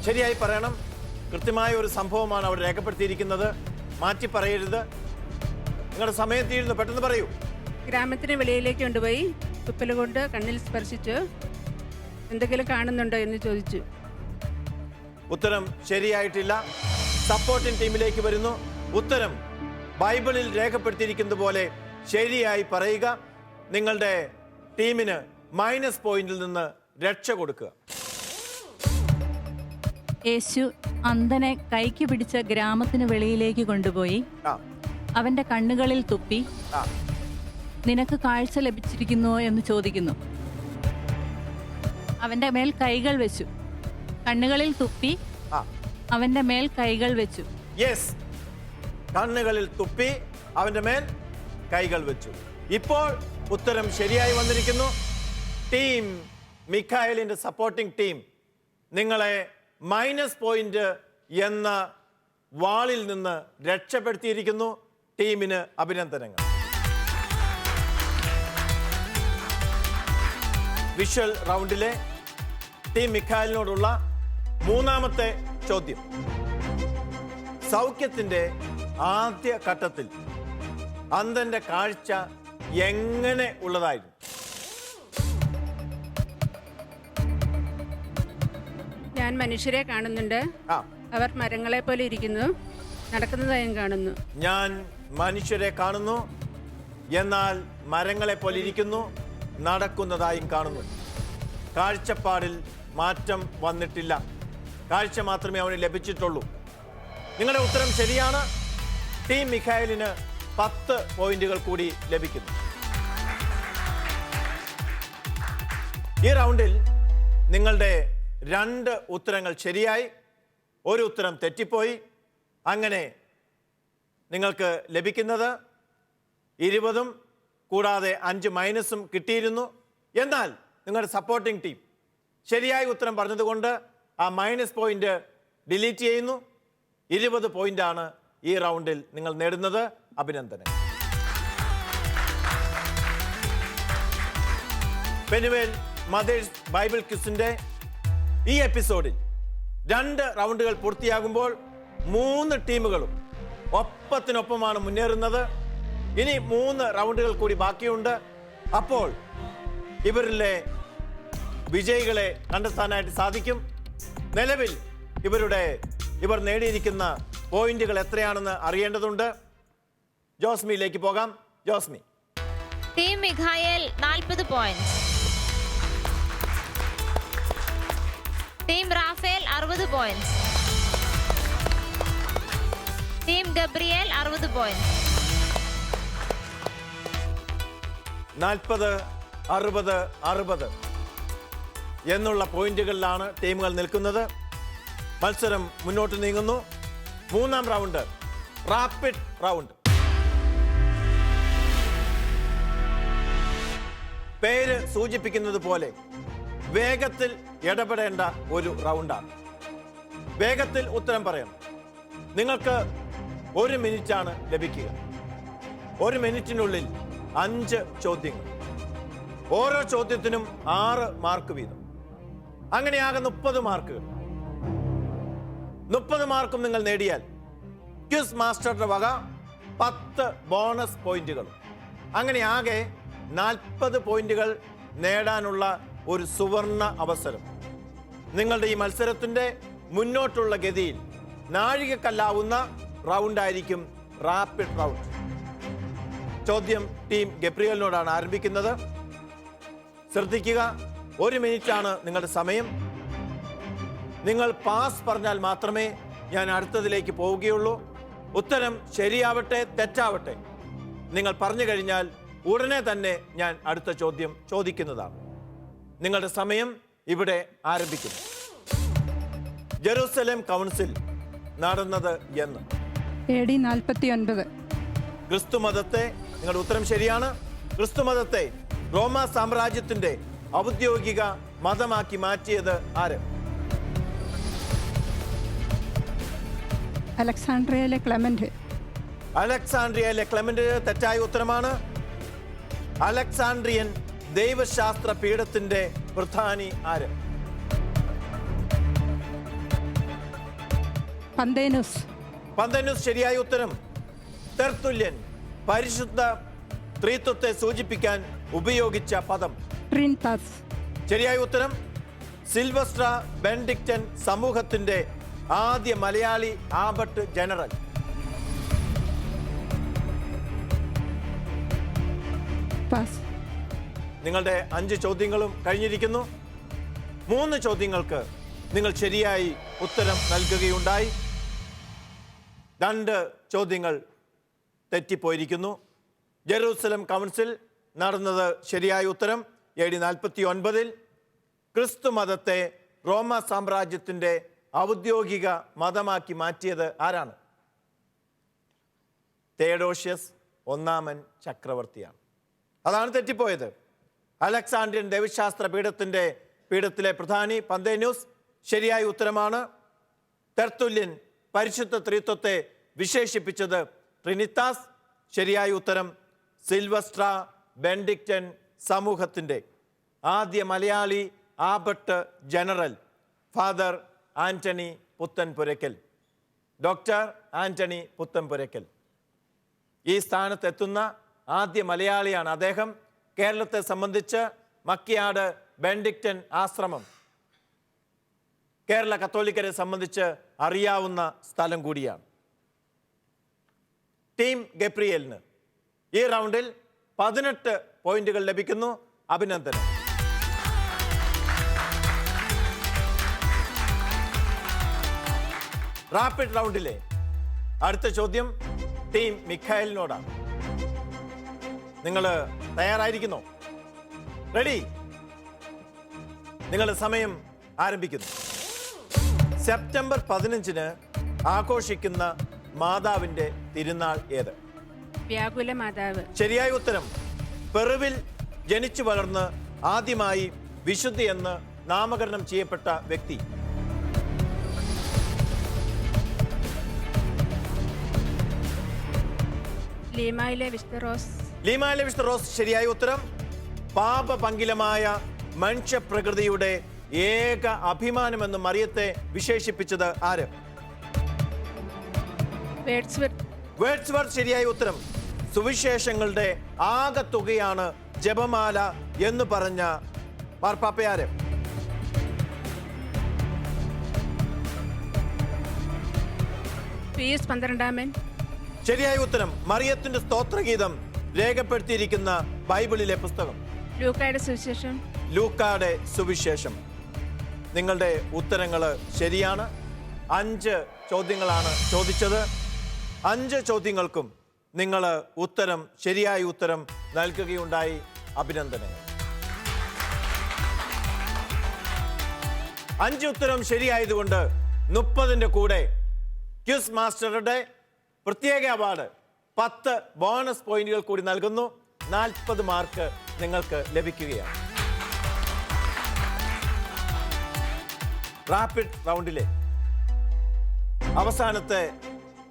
ശരിയായി പറയണം. കൃത്യമായ ഒരു സംഭവമാണ് അവിടെ രേഖപ്പെടുത്തിയിരിക്കുന്നത്. മാറ്റി പറയരുത്. നിങ്ങളുടെ സമയം തീരുന്നു, പെട്ടെന്ന് പറയൂ. ഗ്രാമത്തിന് വെളിയിലേക്ക് കൊണ്ടുപോയി തുപ്പലുകൊണ്ട് കണ്ണിൽ സ്പർശിച്ചു. എന്തെങ്കിലും കാണുന്നുണ്ടോ എന്ന് ചോദിച്ചു. ഉത്തരം ശരിയായിട്ടില്ല. സപ്പോർട്ടിംഗ് ടീമിലേക്ക് വരുന്നു. ഉത്തരം ബൈബിളിൽ രേഖപ്പെടുത്തിയിരിക്കുന്നത് പോലെ ശരിയായി പറയുക. നിങ്ങളുടെ ടീമിന് മൈനസ് പോയിന്റിൽ നിന്ന് രക്ഷ കൊടുക്കുക. യേശു അന്ധനെ കൈക്ക് പിടിച്ച് ഗ്രാമത്തിന് വെളിയിലേക്ക് കൊണ്ടുപോയി അവന്റെ കണ്ണുകളിൽ തുപ്പി നിനക്ക് കാഴ്ച ലഭിച്ചിരിക്കുന്നുവോ എന്ന് ചോദിക്കുന്നു. അവന്റെ മേൽ കൈകൾ വെച്ചു. കണ്ണുകളിൽ തുപ്പി അവന്റെ മേൽ കൈകൾ വെച്ചു. യെസ്, കണ്ണുകളിൽ തുപ്പി അവന്റെ മേൽ കൈകൾ വെച്ചു. ഇപ്പോൾ ഉത്തരം ശരിയായി വന്നിരിക്കുന്നു. ടീം മിഖായേലിന്റെ സപ്പോർട്ടിംഗ് ടീം നിങ്ങളെ മൈനസ് പോയിന്റ് എന്ന വാളിൽ നിന്ന് രക്ഷപ്പെടുത്തിയിരിക്കുന്നു. ടീമിന് അഭിനന്ദനങ്ങൾ. വിഷ്വൽ റൗണ്ടിലെ ടീം മിഖായേലിനോടുള്ള മൂന്നാമത്തെ ചോദ്യം, സൗഖ്യത്തിന്റെ ആദ്യ ഘട്ടത്തിൽ അന്ധന്റെ കാഴ്ച എങ്ങനെ ഉള്ളതായിരുന്നു? ഞാൻ മനുഷ്യരെ കാണുന്നുണ്ട്. അവർ മരങ്ങളെ പോലെ ഇരിക്കുന്നു. നടക്കുന്നതായും കാണുന്നു. ഞാൻ മനുഷ്യരെ കാണുന്നു, എന്നാൽ മരങ്ങളെ പോലെ ഇരിക്കുന്നു, നടക്കുന്നതായും കാണുന്നു. കാഴ്ചപ്പാടിൽ മാറ്റം വന്നിട്ടില്ല. കാഴ്ച മാത്രമേ അവന് ലഭിച്ചിട്ടുള്ളൂ. നിങ്ങളുടെ ഉത്തരം ശരിയാണ്. ടീം മിഖായേലിന് 10 പോയിന്റുകൾ കൂടി ലഭിക്കുന്നു. ഈ റൗണ്ടിൽ നിങ്ങളുടെ 2 ഉത്തരങ്ങൾ ശരിയായി, ഒരു ഉത്തരം തെറ്റിപ്പോയി. അങ്ങനെ നിങ്ങൾക്ക് ലഭിക്കുന്നത് 20 കൂടാതെ 5 മൈനസും കിട്ടിയിരുന്നു. എന്നാൽ നിങ്ങളുടെ സപ്പോർട്ടിംഗ് ടീം ശരിയായ ഉത്തരം പറഞ്ഞതുകൊണ്ട് ആ മൈനസ് പോയിന്റ് ഡിലീറ്റ് ചെയ്യുന്നു. 20 പോയിന്റാണ് ഈ റൗണ്ടിൽ നിങ്ങൾ നേടുന്നത്. അഭിനന്ദനം. പെനുവേൽ മദേഴ്സ് ബൈബിൾ ക്വിസിന്റെ ഈ എപ്പിസോഡിൽ 2 റൗണ്ടുകൾ പൂർത്തിയാകുമ്പോൾ 3 ടീമുകളും ഒപ്പത്തിനൊപ്പമാണ് മുന്നേറുന്നത്. ഇനി 3 റൗണ്ടുകൾ കൂടി ബാക്കിയുണ്ട്. അപ്പോൾ ഇവരിലെ വിജയികളെ കണ്ടെത്താനായിട്ട് സാധിക്കും. നിലവിൽ ഇവർ നേടിയിരിക്കുന്ന പോയിന്റുകൾ എത്രയാണെന്ന് അറിയേണ്ടതുണ്ട്. ജോസ്മിയിലേക്ക് പോകാം. Josmi. Team Mikhael 40 point, team Raphael 60 point, team Gabriel 60 point. 40, 60, 60 എന്നുള്ള പോയിന്റുകളിലാണ് ടീമുകൾ നിൽക്കുന്നത്. മത്സരം മുന്നോട്ട് നീങ്ങുന്നു. 3-ാം റൗണ്ട് റാപ്പിഡ് റൗണ്ട്. പേര് സൂചിപ്പിക്കുന്നത് പോലെ വേഗത്തിൽ ഇടപെടേണ്ട ഒരു റൗണ്ടാണ്. വേഗത്തിൽ ഉത്തരം പറയണം. നിങ്ങൾക്ക് 1 മിനിറ്റാണ് ലഭിക്കുക. 1 മിനിറ്റിനുള്ളിൽ 5 ചോദ്യങ്ങൾ, ഓരോ ചോദ്യത്തിനും 6 മാർക്ക് വീതം. അങ്ങനെയാകെ 30 മാർക്കുകൾ. 30 മാർക്കും നിങ്ങൾ നേടിയാൽ ക്വിസ് മാസ്റ്ററുടെ വക 10 ബോണസ് പോയിന്റുകളും. അങ്ങനെ ആകെ 40 പോയിന്റുകൾ നേടാനുള്ള ഒരു സുവർണ അവസരം. നിങ്ങളുടെ ഈ മത്സരത്തിന്റെ മുന്നോട്ടുള്ള ഗതിയിൽ നാഴികക്കല്ലാവുന്ന റൗണ്ടായിരിക്കും റാപ്പിഡ് റൗണ്ട്. ചോദ്യം ടീം ഗബ്രിയേലിനോടാണ് ആരംഭിക്കുന്നത്. ശ്രദ്ധിക്കുക, 1 മിനിറ്റാണ് നിങ്ങളുടെ സമയം. നിങ്ങൾ പാസ് പറഞ്ഞാൽ മാത്രമേ ഞാൻ അടുത്തതിലേക്ക് പോവുകയുള്ളൂ. ഉത്തരം ശരിയാവട്ടെ തെറ്റാവട്ടെ, നിങ്ങൾ പറഞ്ഞു കഴിഞ്ഞാൽ ഉടനെ തന്നെ ഞാൻ അടുത്ത ചോദ്യം ചോദിക്കുന്നതാണ്. നിങ്ങളുടെ സമയം ഇവിടെ ആരംഭിക്കുന്നു. ജെറൂസലേം കൗൺസിൽ നടന്നത് എന്ന്? AD 49. ക്രിസ്തുമതത്തെ, നിങ്ങളുടെ ഉത്തരം ശരിയാണ്. ക്രിസ്തുമതത്തെ റോമാ സാമ്രാജ്യത്തിന്റെ ഔദ്യോഗിക മതമാക്കി മാറ്റിയത് ആര്? അലക്സാണ്ട്രിയയിലെ ക്ലെമന്റ്. അലക്സാണ്ട്രിയയിലെ ക്ലെമന്റ് തെറ്റായ ഉത്തരമാണ്. അലക്സാണ്ട്രിയൻ ദൈവശാസ്ത്ര പീഠത്തിന്റെ പ്രധാനി ആര്? പന്തേനുസ് ശരിയായ ഉത്തരം. തെർത്തുല്യൻ പരിശുദ്ധ ത്രിത്വത്തെ സൂചിപ്പിക്കാൻ ഉപയോഗിച്ച പദം? ട്രിനിത്താസ്. ശരിയായ ഉത്തരം. സിൽവസ്ട്ര ബെനഡിക്റ്റൻ സമൂഹത്തിന്റെ ആദ്യ മലയാളി ആബട്ട് ജനറൽ? നിങ്ങളുടെ 5 ചോദ്യങ്ങളും കഴിഞ്ഞിരിക്കുന്നു. 3 ചോദ്യങ്ങൾക്ക് നിങ്ങൾ ശരിയായി ഉത്തരം നൽകുകയുണ്ടായി. 2 ചോദ്യങ്ങൾ തെറ്റിപ്പോയിരിക്കുന്നു. ജെറൂസലം കൗൺസിൽ നടന്നത് ശരിയായ ഉത്തരം. AD 49 ക്രിസ്തു മതത്തെ റോമ സാമ്രാജ്യത്തിന്റെ ഔദ്യോഗിക മതമാക്കി മാറ്റിയത് ആരാണ്? തെയഡോഷ്യസ് 1 ചക്രവർത്തിയാണ്. അതാണ് തെറ്റിപ്പോയത്. അലക്സാണ്ട്രിയൻ ദൈവശാസ്ത്ര പീഠത്തിലെ പ്രധാനി പന്തേന്യൂസ് ശരിയായ ഉത്തരമാണ്. തെർത്തുല്യൻ പരിശുദ്ധ ത്രിത്വത്തെ വിശേഷിപ്പിച്ചത് ട്രിനിത്താസ്. ശരിയായ ഉത്തരം. സിൽവസ്ട്ര ബെനഡിക്റ്റൻ സമൂഹത്തിന്റെ ആദ്യ Malayali abbot general father Antony Puthenpurackal, doctor Antony Puthenpurackal. ഈ സ്ഥാനത്തെത്തുന്ന ആദ്യ മലയാളിയാണ് അദ്ദേഹം. കേരളത്തെ സംബന്ധിച്ച് മക്കിയാട് ബെനഡിക്റ്റൻ ആശ്രമം കേരള കത്തോലിക്കരെ സംബന്ധിച്ച് അറിയാവുന്ന സ്ഥലം കൂടിയാണ്. ടീം ഗബ്രിയേലിന് ഈ റൗണ്ടിൽ 18 പോയിന്റുകൾ ലഭിക്കുന്നു. അഭിനന്ദനം. റാപ്പിഡ് റൗണ്ടിലെ അടുത്ത ചോദ്യം ടീം മിഖായലിനോടാണ്. നിങ്ങൾ തയ്യാറായിരിക്കുന്നോ? റെഡി? നിങ്ങളുടെ സമയം ആരംഭിക്കുന്നു. സെപ്റ്റംബർ 15 ആഘോഷിക്കുന്ന മാതാവിന്റെ തിരുനാൾ ഏത്? വ്യാകുല മാതാവ്. ശരിയായ ഉത്തരം. പെറുവിൽ ജനിച്ചു വളർന്ന് ആദ്യമായി വിശുദ്ധി എന്ന് നാമകരണം ചെയ്യപ്പെട്ട വ്യക്തി? ലീമായിലെ വിശുദ്ധ റോസ്. ലീമായിലെ വിശുദ്ധ റോസ് ശരിയായ ഉത്തരം. പാപപങ്കിലമായ മനുഷ്യപ്രകൃതിയുടെ ഏക അഭിമാനമെന്ന് മറിയത്തെ വിശേഷിപ്പിച്ചത് ആര്? വേർഡ്സ്വർത്ത് ശരിയായ ഉത്തരം. സുവിശേഷങ്ങളുടെ ആകത്തുകയാണ് ജപമാല എന്ന് പറഞ്ഞ മാർപ്പാപ്പയാര്? പീസ് 12 ശരിയായ ഉത്തരം. മറിയത്തിന്റെ സ്തോത്രഗീതം രേഖപ്പെടുത്തിയിരിക്കുന്ന ബൈബിളിലെ പുസ്തകം? ലൂക്കായുടെ സുവിശേഷം. ലൂക്കായുടെ സുവിശേഷം. നിങ്ങളുടെ ഉത്തരങ്ങൾ ശരിയാണ്. 5 ചോദ്യങ്ങളാണ് ചോദിച്ചത്. 5 ചോദ്യങ്ങൾക്കും നിങ്ങൾ ശരിയായ ഉത്തരം നൽകുകയുണ്ടായി. അഭിനന്ദനങ്ങൾ. 5 ഉത്തരം ശരിയായതുകൊണ്ട് 30ന്റെ കൂടെ ക്വിസ് മാസ്റ്ററുടെ പ്രത്യേക അവാർഡ് 10 ബോണസ് പോയിന്റുകൾ കൂടി നൽകുന്നു. 40 മാർക്ക് നിങ്ങൾക്ക് ലഭിക്കുകയാണ്. റാപ്പിഡ് റൗണ്ടിലെ അവസാനത്തെ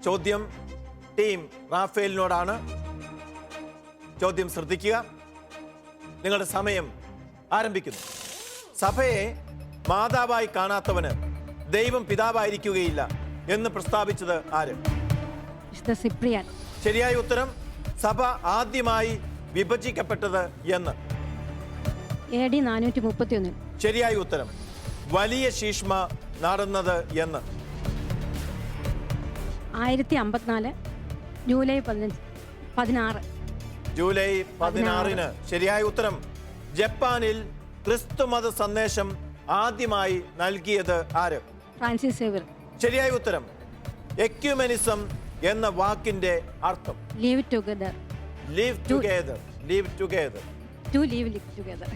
ചോദ്യം ടീം റാഫേലിനോടാണ്. ചോദ്യം ശ്രദ്ധിക്കുക. നിങ്ങളുടെ സമയം ആരംഭിക്കുന്നു. സഭയെ മാതാവായി കാണാത്തവന് ദൈവം പിതാവായിരിക്കുകയില്ല എന്ന് പ്രസ്താവിച്ചത് ആര്? സിപ്രിയാൻ. ശരിയായ ഉത്തരം. സഭ ആദ്യമായി വിഭജിക്കപ്പെട്ടത് എന്ന്? AD 431. ശരിയായ ഉത്തരം. വലിയ ശീഷ്മ നടന്നത് എന്ന്? 1054 ജൂലൈ 16. ജൂലൈ 16. ശരിയായ ഉത്തരം. ജപ്പാനിൽ ക്രിസ്തുമത സന്ദേശം ആദ്യമായി നൽകിയത് ആര്? Francis Xavier. ശരിയായ ഉത്തരം. എക്യുമെനിസം എന്ന വാക്കിന്റെ അർത്ഥം? Live together. Live together. Live together. To live together.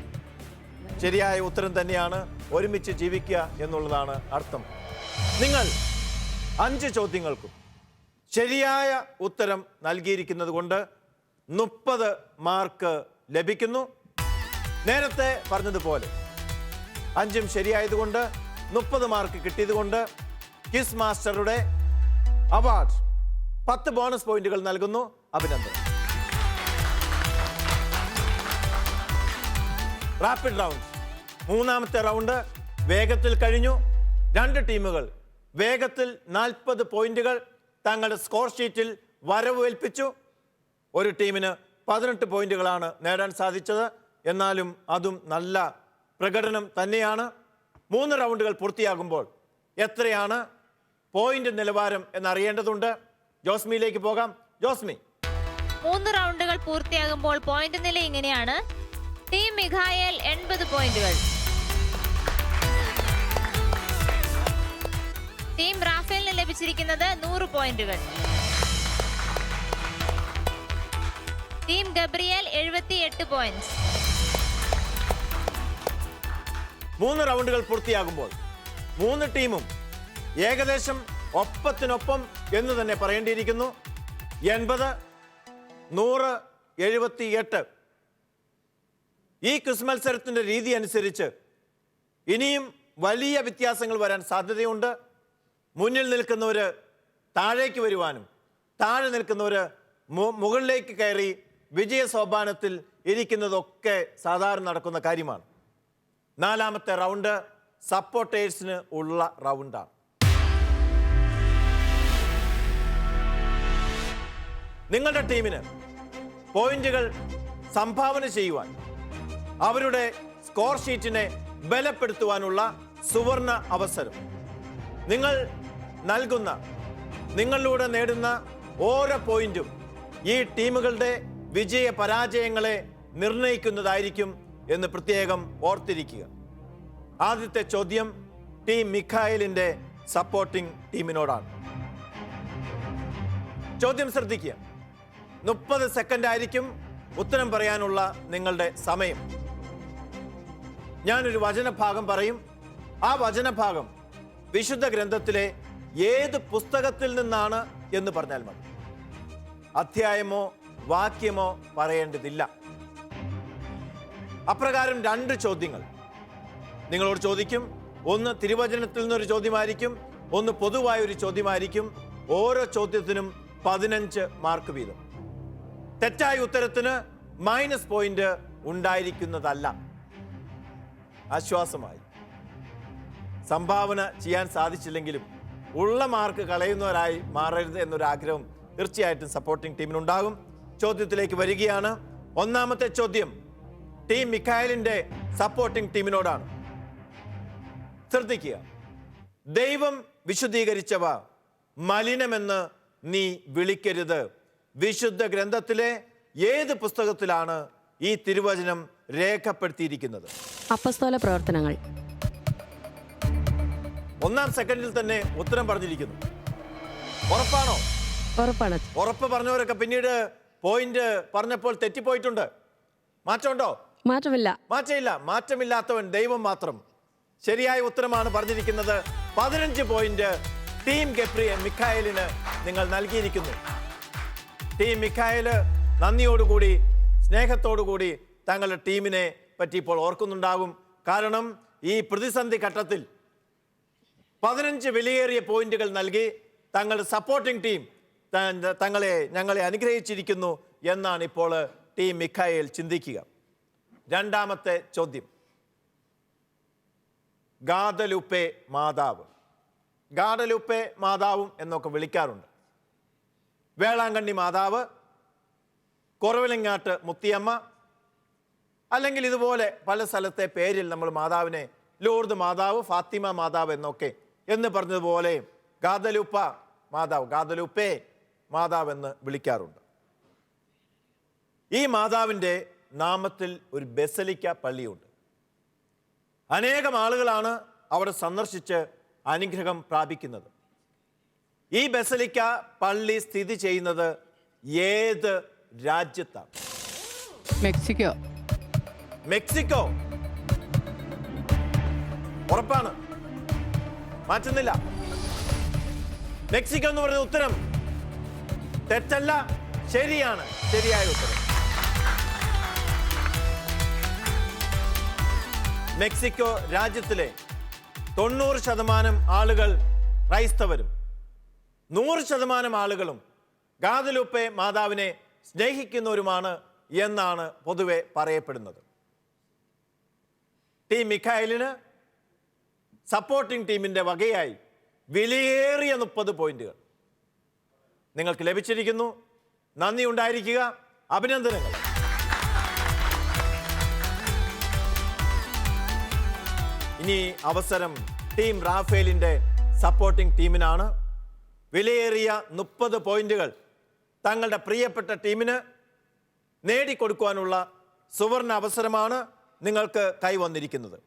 ശരിയായ ഉത്തരം തന്നെയാണ്. ഒരുമിച്ച് ജീവിക്കുക എന്നുള്ളതാണ് അർത്ഥം. നിങ്ങൾ 5 ചോദ്യങ്ങൾക്കും ശരിയായ ഉത്തരം നൽകിയിരിക്കുന്നത് കൊണ്ട് 30 മാർക്ക് ലഭിക്കുന്നു. നേരത്തെ പറഞ്ഞതുപോലെ 5ഉം ശരിയായതുകൊണ്ട് 30 മാർക്ക് കിട്ടിയതുകൊണ്ട് ക്വിസ് മാസ്റ്ററുടെ അവാർഡ് 10 ബോണസ് പോയിന്റുകൾ നൽകുന്നു. അഭിനന്ദനം. റാപ്പിഡ് റൗണ്ട്, മൂന്നാമത്തെ റൗണ്ട് വേഗത്തിൽ കഴിഞ്ഞു. 2 ടീമുകൾ വേഗത്തിൽ 40 പോയിന്റുകൾ തങ്ങളുടെ സ്കോർ ഷീറ്റിൽ വരവേൽപ്പിച്ചു. ഒരു ടീമിന് 18 പോയിന്റുകളാണ് നേടാൻ സാധിച്ചത്. എന്നാലും അതും നല്ല പ്രകടനം തന്നെയാണ്. 3 റൗണ്ടുകൾ പൂർത്തിയാകുമ്പോൾ എത്രയാണ് പോയിന്റ് നിലവാരം എന്നറിയേണ്ടതുണ്ട്. ജോസ്മിയിലേക്ക് പോകാം. ജോസ്മി, 3 റൗണ്ടുകൾ പൂർത്തിയാകുമ്പോൾ പോയിന്റ് നില ഇങ്ങനെയാണ്. ടീം മിഖായേൽ 80 പോയിന്റുകൾ, ടീം റാഫേലിന് ലഭിച്ചിരിക്കുന്നത് 100 പോയിന്റുകൾ, ടീം ഗബ്രിയേൽ 78 പോയിന്റ്സ്. 3 റൗണ്ടുകൾ പൂർത്തിയാകുമ്പോൾ 3 ടീമും ഏകദേശം ഒപ്പത്തിനൊപ്പം എന്ന് തന്നെ പറയേണ്ടിയിരിക്കുന്നു. 80, 100, 78. ഈ ക്വിസ് മത്സരത്തിന്റെ രീതി അനുസരിച്ച് ഇനിയും വലിയ വ്യത്യാസങ്ങൾ വരാൻ സാധ്യതയുണ്ട്. മുന്നിൽ നിൽക്കുന്നവർ താഴേക്ക് വരുവാനും താഴെ നിൽക്കുന്നവർ മുകളിലേക്ക് കയറി വിജയ സോപാനത്തിൽ ഇരിക്കുന്നതൊക്കെ സാധാരണ നടക്കുന്ന കാര്യമാണ്. 4ാമത്തെ റൗണ്ട് സപ്പോർട്ടേഴ്സിന് ഉള്ള റൗണ്ടാണ്. നിങ്ങളുടെ ടീമിന് പോയിന്റുകൾ സംഭാവന ചെയ്യുവാൻ, അവരുടെ സ്കോർ ഷീറ്റിനെ ബലപ്പെടുത്തുവാനുള്ള സുവർണ അവസരം. നിങ്ങൾ നൽകുന്ന, നിങ്ങളിലൂടെ നേടുന്ന ഓരോ പോയിന്റും ഈ ടീമുകളുടെ വിജയ പരാജയങ്ങളെ നിർണയിക്കുന്നതായിരിക്കും എന്ന് പ്രത്യേകം ഓർത്തിരിക്കുക. ആദ്യത്തെ ചോദ്യം ടീം മിഖായേലിന്റെ സപ്പോർട്ടിംഗ് ടീമിനോടാണ്. ചോദ്യം ശ്രദ്ധിക്കുക. 30 സെക്കൻഡ് ആയിരിക്കും ഉത്തരം പറയാനുള്ള നിങ്ങളുടെ സമയം. ഞാനൊരു വചനഭാഗം പറയും. ആ വചനഭാഗം വിശുദ്ധ ഗ്രന്ഥത്തിലെ ഏത് പുസ്തകത്തിൽ നിന്നാണ് എന്ന് പറഞ്ഞാൽ മതി. അധ്യായമോ വാക്യമോ പറയേണ്ടതില്ല. അപ്രകാരം 2 ചോദ്യങ്ങൾ നിങ്ങളോട് ചോദിക്കും. ഒന്ന് തിരുവചനത്തിൽ നിന്നൊരു ചോദ്യമായിരിക്കും, ഒന്ന് പൊതുവായൊരു ചോദ്യമായിരിക്കും. ഓരോ ചോദ്യത്തിനും 15 മാർക്ക് വീതം. തെറ്റായ ഉത്തരത്തിന് മൈനസ് പോയിന്റ് ഉണ്ടായിരിക്കുന്നതല്ല. ആശ്വാസമായി. സംഭാവന ചെയ്യാൻ സാധിച്ചില്ലെങ്കിലും ഉള്ള മാർക്ക് കളയുന്നവരായി മാറരുത് എന്നൊരാഗ്രഹം തീർച്ചയായിട്ടും സപ്പോർട്ടിംഗ് ടീമിനുണ്ടാകും. ചോദ്യത്തിലേക്ക് വരികയാണ്. 1ാമത്തെ ചോദ്യം ടീം മിഖായേലിന്റെ സപ്പോർട്ടിംഗ് ടീമിനോടാണ്. ശ്രദ്ധിക്കുക. ദൈവം വിശുദ്ധീകരിച്ചവ മലിനമെന്ന് നീ വിളിക്കരുത്. വിശുദ്ധ ഗ്രന്ഥത്തിലെ ഏത് പുസ്തകത്തിലാണ് ഈ തിരുവചനം രേഖപ്പെടുത്തിയിരിക്കുന്നത്? അപ്പസ്തോല പ്രവർത്തനങ്ങൾ. 1ാം സെക്കൻഡിൽ തന്നെ ഉത്തരം പറഞ്ഞിരിക്കുന്നു. ഉറപ്പാണോ? ഉറപ്പാണ്. ഉറപ്പ് പറഞ്ഞവരൊക്കെ പിന്നീട് പോയിന്റ് പറഞ്ഞപ്പോൾ തെറ്റിപ്പോയിട്ടുണ്ട്. മാറ്റമുണ്ടോ? മാറ്റമില്ല. മാറ്റമില്ല. മാറ്റമില്ലാത്തവൻ ദൈവം മാത്രം. ശരിയായ ഉത്തരമാണ് പറഞ്ഞിരിക്കുന്നത്. 15 പോയിന്റ് ടീം മിഖായേലിന് നിങ്ങൾ നൽകിയിരിക്കുന്നു. ടീം മിഖായേല് നന്ദിയോടുകൂടി സ്നേഹത്തോടുകൂടി തങ്ങളുടെ ടീമിനെ പറ്റി ഇപ്പോൾ ഓർക്കുന്നുണ്ടാകും. കാരണം ഈ പ്രതിസന്ധി ഘട്ടത്തിൽ 15 വിലയേറിയ പോയിന്റുകൾ നൽകി തങ്ങളുടെ സപ്പോർട്ടിംഗ് ടീം ഞങ്ങളെ അനുഗ്രഹിച്ചിരിക്കുന്നു എന്നാണ് ഇപ്പോൾ ടീം മിഖായേൽ ചിന്തിക്കുക. 2ാമത്തെ ചോദ്യം ഗാദലുപ്പെ മാതാവ്. ഗാഡലുപ്പെ മാതാവും എന്നൊക്കെ വിളിക്കാറുണ്ട്. വേളാങ്കണ്ണി മാതാവ്, കുറവിലങ്ങാട്ട് മുത്തിയമ്മ, അല്ലെങ്കിൽ ഇതുപോലെ പല സ്ഥലത്തെ പേരിൽ നമ്മൾ മാതാവിനെ ലൂർദ് മാതാവ്, ഫാത്തിമ മാതാവ് എന്നൊക്കെ എന്ന് പറഞ്ഞതുപോലെ ഗാദലുപ്പ മാതാവ്, ഗാദലുപ്പെ മാതാവ് എന്ന് വിളിക്കാറുണ്ട്. ഈ മാതാവിൻ്റെ നാമത്തിൽ ഒരു ബസലിക്ക പള്ളിയുണ്ട്. അനേകം ആളുകളാണ് അവിടെ സന്ദർശിച്ച് അനുഗ്രഹം പ്രാപിക്കുന്നത്. ഈ ബസലിക്ക പള്ളി സ്ഥിതി ചെയ്യുന്നത് ഏത് രാജ്യത്താണ്? മെക്സിക്കോ. മെക്സിക്കോ. ഉറപ്പാണ്, മാറ്റുന്നില്ല. മെക്സിക്കോ എന്ന് പറയുന്ന ഉത്തരം തെറ്റല്ല, ശരിയാണ്. ശരിയായ ഉത്തരം. മെക്സിക്കോ രാജ്യത്തിലെ 90% ആളുകൾ ക്രൈസ്തവരും 100% ആളുകളും ഗാദലൂപ്പെ മാതാവിനെ സ്നേഹിക്കുന്നവരുമാണ് എന്നാണ് പൊതുവെ പറയപ്പെടുന്നത്. ടീം മിഖായലിന് സപ്പോർട്ടിംഗ് ടീമിന്റെ വകയായി വിലയേറിയ 30 പോയിന്റുകൾ നിങ്ങൾക്ക് ലഭിച്ചിരിക്കുന്നു. നന്ദി ഉണ്ടായിരിക്കുക. അഭിനന്ദനങ്ങൾ. ഇനി അവസരം ടീം റാഫേലിന്റെ സപ്പോർട്ടിംഗ് ടീമിനാണ്. വിലയേറിയ 30 പോയിന്റുകൾ തങ്ങളുടെ പ്രിയപ്പെട്ട ടീമിന് നേടിക്കൊടുക്കുവാനുള്ള സുവർണ അവസരമാണ് നിങ്ങൾക്ക് കൈവന്നിരിക്കുന്നത്.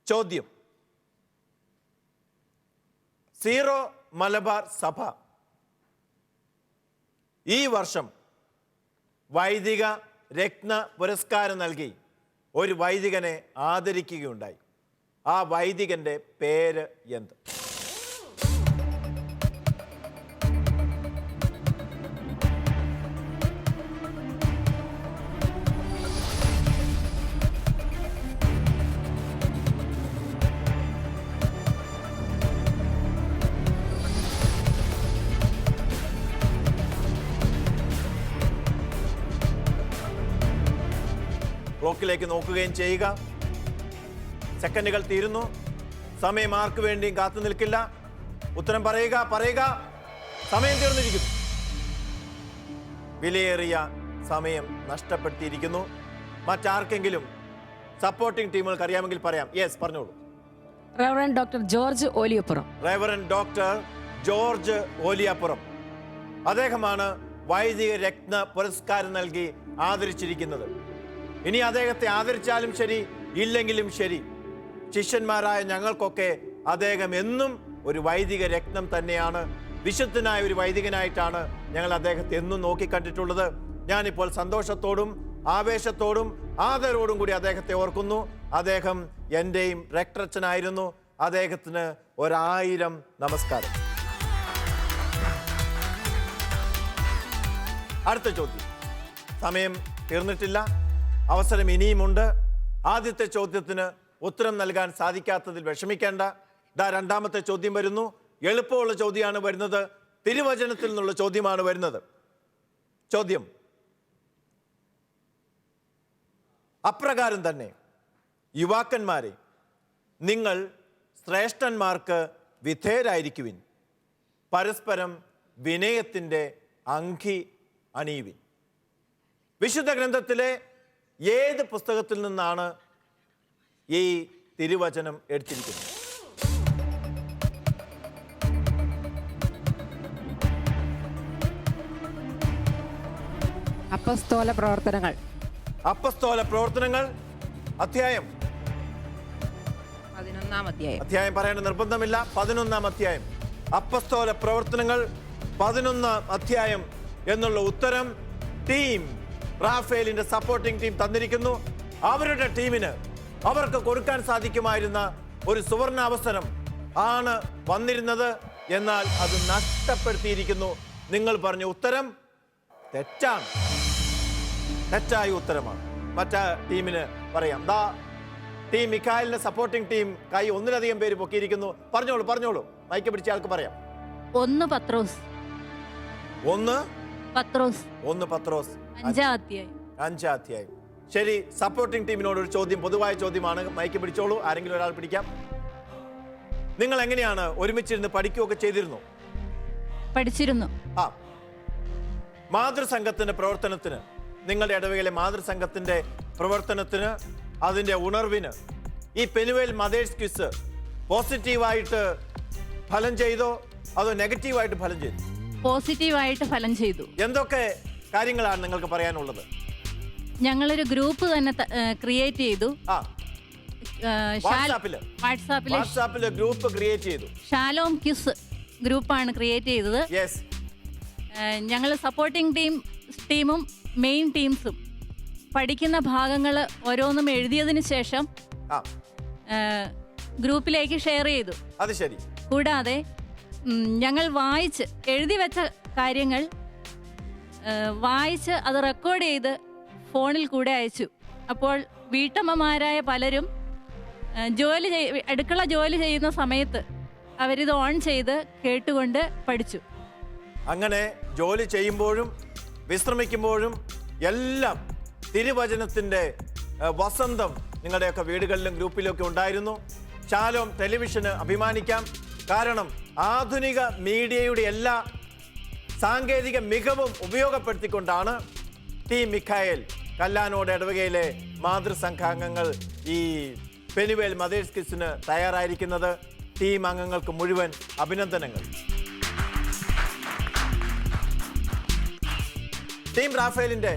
ചോദ്യം: സീറോ മലബാർ സഭ ഈ വർഷം വൈദിക രത്ന പുരസ്കാരം നൽകി ഒരു വൈദികനെ ആദരിക്കുകയുണ്ടായി. ആ വൈദികന്റെ പേര് എന്ത്? ക്ലോക്കിലേക്ക് നോക്കുകയും ചെയ്യുക. സെക്കൻഡുകൾ തീരുന്നു. സമയം ആർക്ക് വേണ്ടിയും കാത്തു നിൽക്കില്ല. ഉത്തരം പറയുക. സമയം തീർന്നിരിക്കുന്നു. വിലയേറിയ സമയം നഷ്ടപ്പെടുത്തിയിരിക്കുന്നു. മറ്റാർക്കെങ്കിലും സപ്പോർട്ടിംഗ് ടീമുകൾക്ക് അറിയാമെങ്കിൽ പറയാം. യെസ്, പറഞ്ഞോളൂ. Reverend doctor George Oliyappuram. Reverend doctor George Oliyappuram. അദ്ദേഹമാണ് വൈദിക രത്ന പുരസ്കാരം നൽകി ആദരിച്ചിരിക്കുന്നത്. ഇനി അദ്ദേഹത്തെ ആദരിച്ചാലും ശരി, ഇല്ലെങ്കിലും ശരി, ശിഷ്യന്മാരായ ഞങ്ങൾക്കൊക്കെ അദ്ദേഹം എന്നും ഒരു വൈദിക രത്നം തന്നെയാണ്. വിശുദ്ധനായ ഒരു വൈദികനായിട്ടാണ് ഞങ്ങൾ അദ്ദേഹത്തെ എന്നും നോക്കിക്കണ്ടിട്ടുള്ളത്. ഞാനിപ്പോൾ സന്തോഷത്തോടും ആവേശത്തോടും ആദരവോടും കൂടി അദ്ദേഹത്തെ ഓർക്കുന്നു. അദ്ദേഹം എൻ്റെയും റെക്ടറച്ചനായിരുന്നു. അദ്ദേഹത്തിന് 1000 നമസ്കാരം. അടുത്ത ചോദ്യം. സമയം തീർന്നിട്ടില്ല, അവസരം ഇനിയുമുണ്ട്. ആദ്യത്തെ ചോദ്യത്തിന് ഉത്തരം നൽകാൻ സാധിക്കാത്തതിൽ വിഷമിക്കേണ്ട. രണ്ടാമത്തെ ചോദ്യം വരുന്നു. എളുപ്പമുള്ള ചോദ്യമാണ് വരുന്നത്. തിരുവചനത്തിൽ നിന്നുള്ള ചോദ്യമാണ് വരുന്നത്. ചോദ്യം അപ്രകാരം തന്നെ യുവാക്കന്മാരെ, നിങ്ങൾ ശ്രേഷ്ഠന്മാർക്ക് വിധേയരായിരിക്കുവിൻ, പരസ്പരം വിനയത്തിൻ്റെ അങ്കി അണിയുവിൻ. വിശുദ്ധ ഗ്രന്ഥത്തിലെ ഏത് പുസ്തകത്തിൽ നിന്നാണ് ഈ തിരുവചനം എടുത്തിരിക്കുന്നത്? അപ്പസ്തോല പ്രവർത്തനങ്ങൾ. അപ്പസ്തോല പ്രവർത്തനങ്ങൾ അധ്യായം 11-ാം അധ്യായം. അധ്യായം പറയേണ്ട നിർബന്ധമില്ല. 11-ാം അധ്യായം. അപ്പസ്തോല പ്രവർത്തനങ്ങൾ 11-ാം അധ്യായം എന്നുള്ള ഉത്തരം ടീം റാഫേലിന്റെ സപ്പോർട്ടിംഗ് ടീം തന്നിരിക്കുന്നു. അവരുടെ ടീമിന് അവർക്ക് കൊടുക്കാൻ സാധിക്കുമായിരുന്ന ഒരു സുവർണ അവസരം ആണ് വന്നിരുന്നത്. എന്നാൽ അത് നഷ്ടപ്പെടുത്തിയിരിക്കുന്നു. നിങ്ങൾ പറഞ്ഞ ഉത്തരം തെറ്റാണ്. തെറ്റായ ഉത്തരമാണ്. മറ്റേ ടീമിന് പറയാം. ടീം മിഖായലിന്റെ സപ്പോർട്ടിംഗ് ടീം കൈ ഒന്നിലധികം പേര് പൊക്കിയിരിക്കുന്നു. പറഞ്ഞോളൂ. മൈക്ക് പിടിച്ച ആൾക്ക് പറയാം. 1 പത്രോസ്. 1 പത്രോസ്. 1 പത്രോസ് 5-ാം അധ്യായം. 5-ാം അധ്യായം. ശരി, സപ്പോർട്ടിംഗ് ടീമിനോട് ഒരു ചോദ്യം, പൊതുവായ ചോദ്യമാണ്. മൈക്ക് പിടിച്ചോളൂ. ആരെങ്കിലും ഒരാൾ പിടിക്കാം. നിങ്ങൾ എങ്ങനെയാണ് ഒരുമിച്ചിരുന്ന് പഠിക്കുകയൊക്കെ ചെയ്തിരുന്നു? പഠിച്ചിരുന്നു. മാതൃസംഘത്തിന്റെ പ്രവർത്തനത്തിന്, നിങ്ങളുടെ ഇടവകയിലെ മാതൃസംഘത്തിന്റെ പ്രവർത്തനത്തിന്, അതിന്റെ ഉണർവിന് ഈ പെനുവേൽ മദേഴ്സ് ക്വിസ് പോസിറ്റീവായിട്ട് ഫലം ചെയ്തോ അതോ നെഗറ്റീവായിട്ട് ഫലം ചെയ്തു? പോസിറ്റീവായിട്ട് ഫലം ചെയ്തു. എന്തൊക്കെ കാര്യങ്ങളാണ് നിങ്ങൾക്ക് പറയാനുള്ളത്? ഞങ്ങളൊരു ഗ്രൂപ്പ് തന്നെ ക്രിയേറ്റ് ചെയ്തു. വാട്സാപ്പില് ഗ്രൂപ്പ് ക്രിയേറ്റ് ചെയ്തു. Shalom quiz. ഗ്രൂപ്പാണ് ക്രിയേറ്റ് ചെയ്തത്. യെസ്. ഞങ്ങൾ സപ്പോർട്ടിംഗ് ടീമും മെയിൻ ടീംസും പഠിക്കുന്ന ഭാഗങ്ങൾ ഓരോന്നും എഴുതിയതിന് ശേഷം ഗ്രൂപ്പിലേക്ക് ഷെയർ ചെയ്തു. അത് ശരി. കൂടാതെ ഞങ്ങൾ എഴുതി വെച്ച കാര്യങ്ങൾ വായിച്ച് അത് റെക്കോർഡ് ചെയ്ത് ഫോണിൽ കൂടെ അയച്ചു. അപ്പോൾ വീട്ടമ്മമാരായ പലരും അടുക്കള ജോലി ചെയ്യുന്ന സമയത്ത് അവരിത് ഓൺ ചെയ്ത് കേട്ടുകൊണ്ട് പഠിച്ചു. അങ്ങനെ ജോലി ചെയ്യുമ്പോഴും വിശ്രമിക്കുമ്പോഴും എല്ലാം തിരുവചനത്തിൻ്റെ വസന്തം നിങ്ങളുടെയൊക്കെ വീടുകളിലും ഗ്രൂപ്പിലൊക്കെ ഉണ്ടായിരുന്നു. ശാലോം ടെലിവിഷന് അഭിമാനിക്കാം. കാരണം ആധുനിക മീഡിയയുടെ എല്ലാ സാങ്കേതിക മികവും ഉപയോഗപ്പെടുത്തിക്കൊണ്ടാണ് ടീം മിഖായേൽ കല്ലാനോട് ഇടവകയിലെ മാതൃസംഘാംഗങ്ങൾ ഈ പെനുവേൽ മദേഴ്സ് കിഡ്സിന് തയ്യാറായിരിക്കുന്നത്. ടീം അംഗങ്ങൾക്ക് മുഴുവൻ അഭിനന്ദനങ്ങൾ. ടീം റാഫേലിന്റെ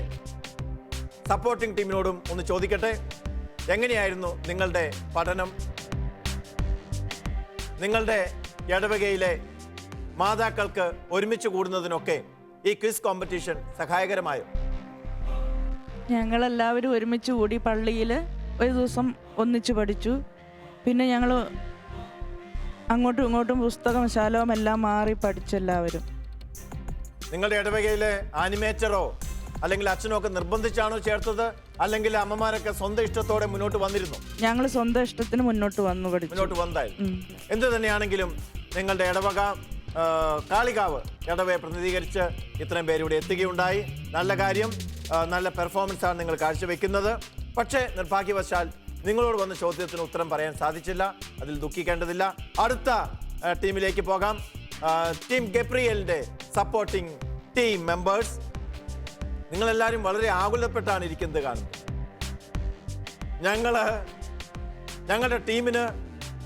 സപ്പോർട്ടിംഗ് ടീമിനോടും ഒന്ന് ചോദിക്കട്ടെ, എങ്ങനെയായിരുന്നു നിങ്ങളുടെ പഠനം? നിങ്ങളുടെ ഇടവകയിലെ മാതാക്കൾക്ക് ഒരുമിച്ച് കൂടുന്നതിനൊക്കെ ഈ ക്വിസ് കോമ്പറ്റീഷൻ സഹായകരമായോ? ഞങ്ങളെല്ലാവരും ഒരുമിച്ച് കൂടി പള്ളിയിൽ ഒരു ദിവസം ഒന്നിച്ച് പഠിച്ചു. പിന്നെ ഞങ്ങൾ അങ്ങോട്ടും ഇങ്ങോട്ടും പുസ്തകം ശാലവും എല്ലാം മാറി പഠിച്ചെല്ലാവരും. നിങ്ങളുടെ ഇടവകയിലെ ആനിമേറ്ററോ അല്ലെങ്കിൽ അച്ഛനോ ഒക്കെ നിർബന്ധിച്ചാണോ ചേർത്തത്, അല്ലെങ്കിൽ അമ്മമാരൊക്കെ സ്വന്തം ഇഷ്ടത്തോടെ മുന്നോട്ട് വന്നിരുന്നു? ഞങ്ങൾ സ്വന്തം ഇഷ്ടത്തിന് മുന്നോട്ട് വന്നതായിരുന്നു. എന്ത് തന്നെയാണെങ്കിലും നിങ്ങളുടെ ഇടവക കാളികാവ് ഇടവയെ പ്രതിനിധീകരിച്ച് ഇത്രയും പേര് ഇവിടെ എത്തുകയുണ്ടായി. നല്ല കാര്യം, നല്ല പെർഫോമൻസ് ആണ് നിങ്ങൾ കാഴ്ചവെക്കുന്നത്. പക്ഷേ നിർഭാഗ്യവശാൽ നിങ്ങളോട് വന്ന ചോദ്യത്തിന് ഉത്തരം പറയാൻ സാധിച്ചില്ല. അതിൽ ദുഃഖിക്കേണ്ടതില്ല. അടുത്ത ടീമിലേക്ക് പോകാം. ടീം ഗബ്രിയേലിന്റെ സപ്പോർട്ടിംഗ് ടീം മെമ്പേഴ്സ്, നിങ്ങളെല്ലാവരും വളരെ ആകുലപ്പെട്ടാണ് ഇരിക്കുന്നത് കാണുന്നത്. ഞങ്ങളുടെ ടീമിന്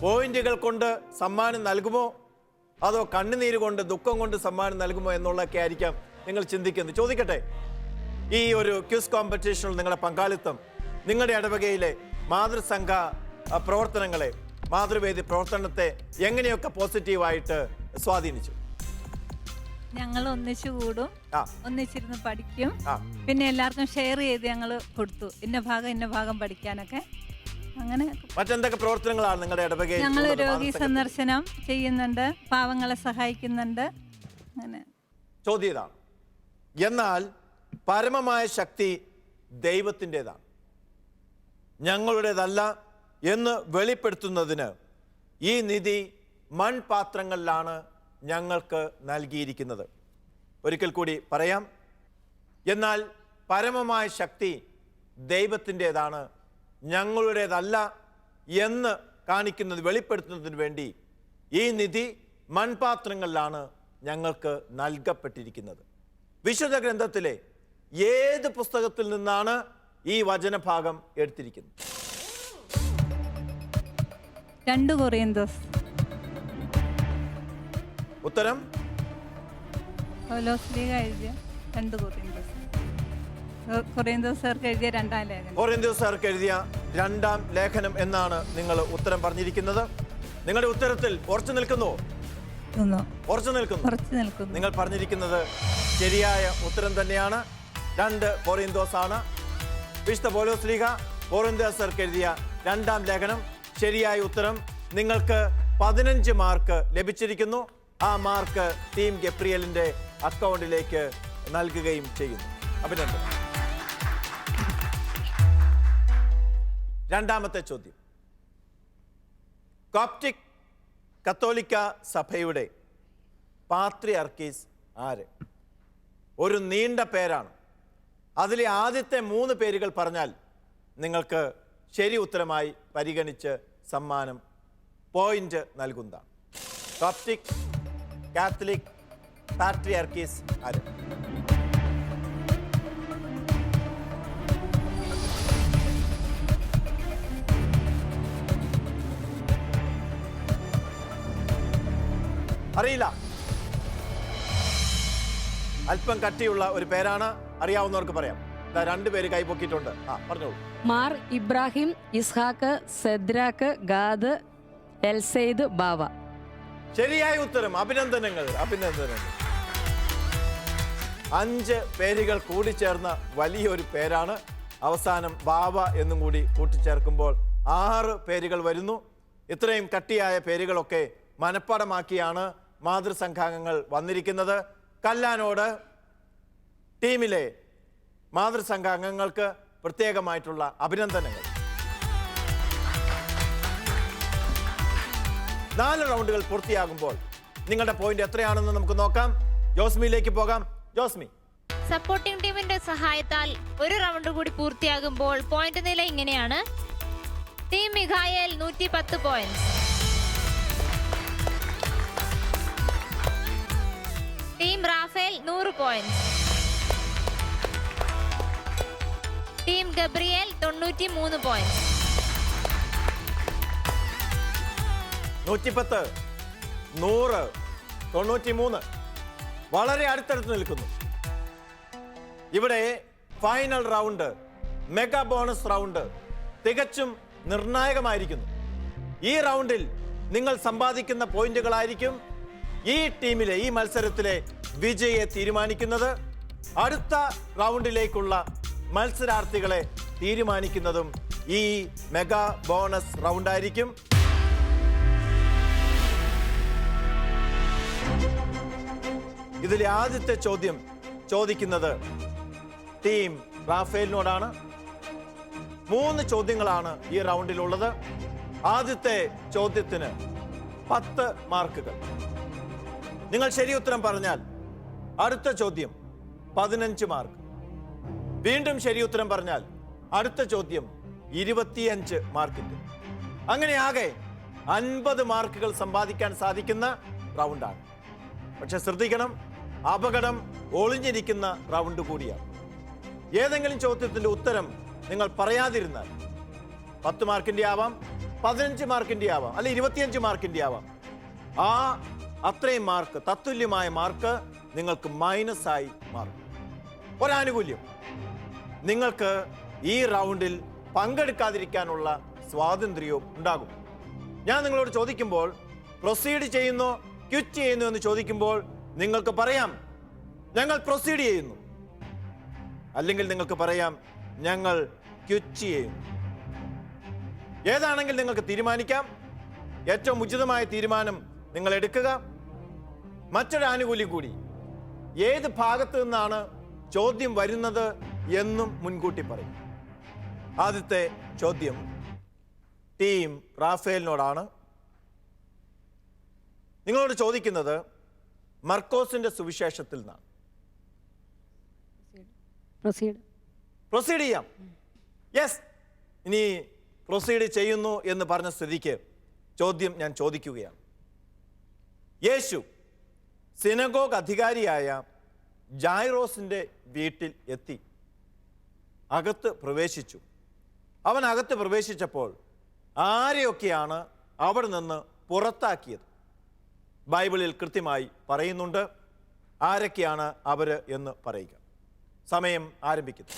പോയിന്റുകൾ കൊണ്ട് സമ്മാനം നൽകുമോ അതോ കണ്ണുനീര് കൊണ്ട് ദുഃഖം കൊണ്ട് സമ്മാനം നൽകുമോ എന്നുള്ളതൊക്കെ ആയിരിക്കാം നിങ്ങൾ ചിന്തിക്കുന്നത്. ചോദിക്കട്ടെ, ഈ ഒരു ക്വിസ് കോമ്പറ്റീഷനിൽ നിങ്ങളുടെ പങ്കാളിത്തം നിങ്ങളുടെ ഇടവകയിലെ മാതൃസംഘ പ്രവർത്തനങ്ങളെ, മാതൃവേദി പ്രവർത്തനത്തെ എങ്ങനെയൊക്കെ പോസിറ്റീവായിട്ട് സ്വാധീനിച്ചു? ഞങ്ങൾ ഒന്നിച്ചു കൂടും, ഒന്നിച്ചിരുന്ന് പഠിക്കും, പിന്നെ എല്ലാവർക്കും ഷെയർ ചെയ്ത് ഞങ്ങൾ കൊടുത്തു ഇന്ന ഭാഗം പഠിക്കാനൊക്കെ. അങ്ങനെ മറ്റെന്തൊക്കെ പ്രവർത്തനങ്ങളാണ് നിങ്ങളുടെ ഇടവകയിൽ? ഞങ്ങൾ രോഗി സന്ദർശനം ചെയ്യുന്നുണ്ട്, പാവങ്ങളെ സഹായിക്കുന്നുണ്ട്. അങ്ങനെ ചോദ്യതാണ്. എന്നാൽ പരമമായ ശക്തി ദൈവത്തിൻ്റെതാണ്, ഞങ്ങളുടേതല്ല എന്ന് വെളിപ്പെടുത്തുന്നതിന് ഈ നിധി മൺപാത്രങ്ങളിലാണ് ഞങ്ങൾക്ക് നൽകിയിരിക്കുന്നത്. ഒരിക്കൽ കൂടി പറയാം. എന്നാൽ പരമമായ ശക്തി ദൈവത്തിൻ്റെതാണ്, ഞങ്ങളുടേതല്ല എന്ന് കാണിക്കുന്നത്, വെളിപ്പെടുത്തുന്നതിന് വേണ്ടി ഈ നിധി മൺപാത്രങ്ങളിലാണ് ഞങ്ങൾക്ക് നൽകപ്പെട്ടിരിക്കുന്നത്. വിശുദ്ധ ഗ്രന്ഥത്തിലെ ഏത് പുസ്തകത്തിൽ നിന്നാണ് ഈ വചനഭാഗം എടുത്തിരിക്കുന്നത്? 2 കൊറിന്തോസ്. ഉത്തരം പൗലോസ്ലീഹ എഴുതിയ 2 കൊറിന്തോസ്. കൊറിന്തോസർക്ക് എഴുതിയ 2-ാം ലേഖനം. കൊറിന്തോസർക്ക് എഴുതിയ 2-ാം ലേഖനം എന്നാണ് നിങ്ങൾ ഉത്തരം പറഞ്ഞിരിക്കുന്നത്. നിങ്ങളുടെ ഉത്തരത്തിൽ ഉറച്ചു നിൽക്കുന്നു. നിങ്ങൾ പറഞ്ഞിരിക്കുന്നത് ശരിയായ ഉത്തരം തന്നെയാണ്. 2 കൊറിന്തോസ് ആണ്. വിശുദ്ധ പൗലോസ്ലീഹ കൊറിന്തോസർക്ക് എഴുതിയ 2-ാം ലേഖനം. ശരിയായ ഉത്തരം. നിങ്ങൾക്ക് 15 മാർക്ക് ലഭിച്ചിരിക്കുന്നു. ആ മാർക്ക് ടീം ഗബ്രിയേലിന്റെ അക്കൗണ്ടിലേക്ക് നൽകുകയും ചെയ്യുന്നു. അഭിനന്ദനം. രണ്ടാമത്തെ ചോദ്യം. കോപ്റ്റിക് കത്തോലിക്ക സഭയുടെ പാത്രിയാർക്കീസ് ആര്? ഒരു നീണ്ട പേരാണ്. അതിലെ ആദ്യത്തെ 3 പേരുകൾ പറഞ്ഞാൽ നിങ്ങൾക്ക് ശരി ഉത്തരമായി പരിഗണിച്ച് സമ്മാനം പോയിന്റ് നൽകുന്നതാണ്. കോപ്റ്റിക് കാത്തലിക് പാട്രിയാർക്കീസ് ആര്? അറിയില്ല. അല്പം കട്ടിയുള്ള ഒരു പേരാണ്. അറിയാവുന്നവർക്ക് പറയാം. 2 പേര് കൈപൊക്കിയിട്ടുണ്ട്. പറഞ്ഞോളൂ. മാർ ഇബ്രാഹിം ഇസ്ഹാക്ക് സെദ്രാക്ക് ഗാദ് എൽസെയ്ദ് ബാവ. ശരിയായ ഉത്തരം. അഭിനന്ദനങ്ങൾ, അഭിനന്ദനങ്ങൾ. 5 പേരുകൾ കൂടിച്ചേർന്ന വലിയൊരു പേരാണ്. അവസാനം ബാബ എന്നും കൂടി കൂട്ടിച്ചേർക്കുമ്പോൾ 6 പേരുകൾ വരുന്നു. ഇത്രയും കട്ടിയായ പേരുകളൊക്കെ മനഃപ്പാടമാക്കിയാണ് മാതൃസംഘാംഗങ്ങൾ വന്നിരിക്കുന്നത്. കല്ലാനോട് ടീമിലെ മാതൃസംഘാംഗങ്ങൾക്ക് പ്രത്യേകമായിട്ടുള്ള അഭിനന്ദനങ്ങൾ. 4 റൗണ്ടുകൾ പൂർത്തിയാകുമ്പോൾ നിങ്ങളുടെ പോയിന്റ് എത്രയാണെന്ന് നമുക്ക് നോക്കാം. ജോസ്മിയിലേക്ക് പോകാം. ജോസ്മി, സപ്പോർട്ടിംഗ് ടീമിന്റെ സഹായത്താൽ ഒരു റൗണ്ട് കൂടി പൂർത്തിയാകുമ്പോൾ പോയിന്റ് നില ഇങ്ങനെയാണ്. Team Mikhael 110 points, team Raphael 100 points, team Gabriel 93 points. 110, 100, 93 വളരെ അടുത്തടുത്ത് നിൽക്കുന്നു. ഇവിടെ final round, mega bonus round തികച്ചും നിർണായകമായിരിക്കുന്നു. ഈ റൗണ്ടിൽ നിങ്ങൾ സമ്പാദിക്കുന്ന പോയിന്റുകളായിരിക്കും ഈ ടീമിലെ, ഈ മത്സരത്തിലെ വിജയെ തീരുമാനിക്കുന്നത്. അടുത്ത റൗണ്ടിലേക്കുള്ള മത്സരാർത്ഥികളെ തീരുമാനിക്കുന്നതും ഈ മെഗാ ബോണസ് റൗണ്ടായിരിക്കും. ഇതിലെ ആദ്യത്തെ ചോദ്യം ചോദിക്കുന്നത് ടീം റാഫേലിനോടാണ്. 3 ചോദ്യങ്ങളാണ് ഈ റൗണ്ടിലുള്ളത്. ആദ്യത്തെ ചോദ്യത്തിന് 10 മാർക്കുകൾ. നിങ്ങൾ ശരി ഉത്തരം പറഞ്ഞാൽ അടുത്ത ചോദ്യം 15 മാർക്ക്. വീണ്ടും ശരി ഉത്തരം പറഞ്ഞാൽ അടുത്ത ചോദ്യം 25 മാർക്കിന്റെ. അങ്ങനെ ആകെ 50 മാർക്കുകൾ സമ്പാദിക്കാൻ സാധിക്കുന്ന റൗണ്ടാണ്. പക്ഷെ ശ്രദ്ധിക്കണം, അപകടം ഒളിഞ്ഞിരിക്കുന്ന റൗണ്ട് കൂടിയാണ്. ഏതെങ്കിലും ചോദ്യത്തിന്റെ ഉത്തരം നിങ്ങൾ പറയാതിരുന്നാൽ 10 മാർക്കിന്റെ ആവാം, 15 മാർക്കിന്റെ ആവാം, അല്ലെ 25 മാർക്കിന്റെ ആവാം. അത്രയും മാർക്ക്, തത്തുല്യമായ മാർക്ക് നിങ്ങൾക്ക് മൈനസായി മാറും. ഒരാനുകൂല്യം, നിങ്ങൾക്ക് ഈ റൗണ്ടിൽ പങ്കെടുക്കാതിരിക്കാനുള്ള സ്വാതന്ത്ര്യവും ഉണ്ടാകും. ഞാൻ നിങ്ങളോട് ചോദിക്കുമ്പോൾ പ്രൊസീഡ് ചെയ്യുന്നോ ക്വിറ്റ് ചെയ്യുന്നു എന്ന് ചോദിക്കുമ്പോൾ നിങ്ങൾക്ക് പറയാം ഞങ്ങൾ പ്രൊസീഡ് ചെയ്യുന്നു, അല്ലെങ്കിൽ നിങ്ങൾക്ക് പറയാം ഞങ്ങൾ ക്വിറ്റ് ചെയ്യുന്നു. ഏതാണെങ്കിൽ നിങ്ങൾക്ക് തീരുമാനിക്കാം. ഏറ്റവും ഉചിതമായ തീരുമാനം നിങ്ങൾ എടുക്കുക. മറ്റൊരു ആനുകൂല്യം കൂടി, ഏത് ഭാഗത്തു നിന്നാണ് ചോദ്യം വരുന്നത് എന്നും മുൻകൂട്ടി പറയും. ആദ്യത്തെ ചോദ്യം ടീം റാഫേലിനോടാണ്. നിങ്ങളോട് ചോദിക്കുന്നത് മർക്കോസിന്റെ സുവിശേഷത്തിൽ നിന്നാണ്. പ്രൊസീഡ് ചെയ്യാം. യെസ്, ഇനി പ്രൊസീഡ് ചെയ്യുന്നു എന്ന് പറഞ്ഞ സ്ഥിതിക്ക് ചോദ്യം ഞാൻ ചോദിക്കുകയാണ്. യേശു സിനഗോഗ് അധികാരിയായ ജായിറോസിന്റെ വീട്ടിൽ എത്തി, അകത്ത് പ്രവേശിച്ചു. അവൻ അകത്ത് പ്രവേശിച്ചപ്പോൾ ആരെയൊക്കെയാണ് അവിടെ നിന്ന് പുറത്താക്കിയത്? ബൈബിളിൽ കൃത്യമായി പറയുന്നുണ്ട്. ആരൊക്കെയാണ് അവര് എന്ന് പറയുക. സമയം ആരംഭിക്കുന്നു.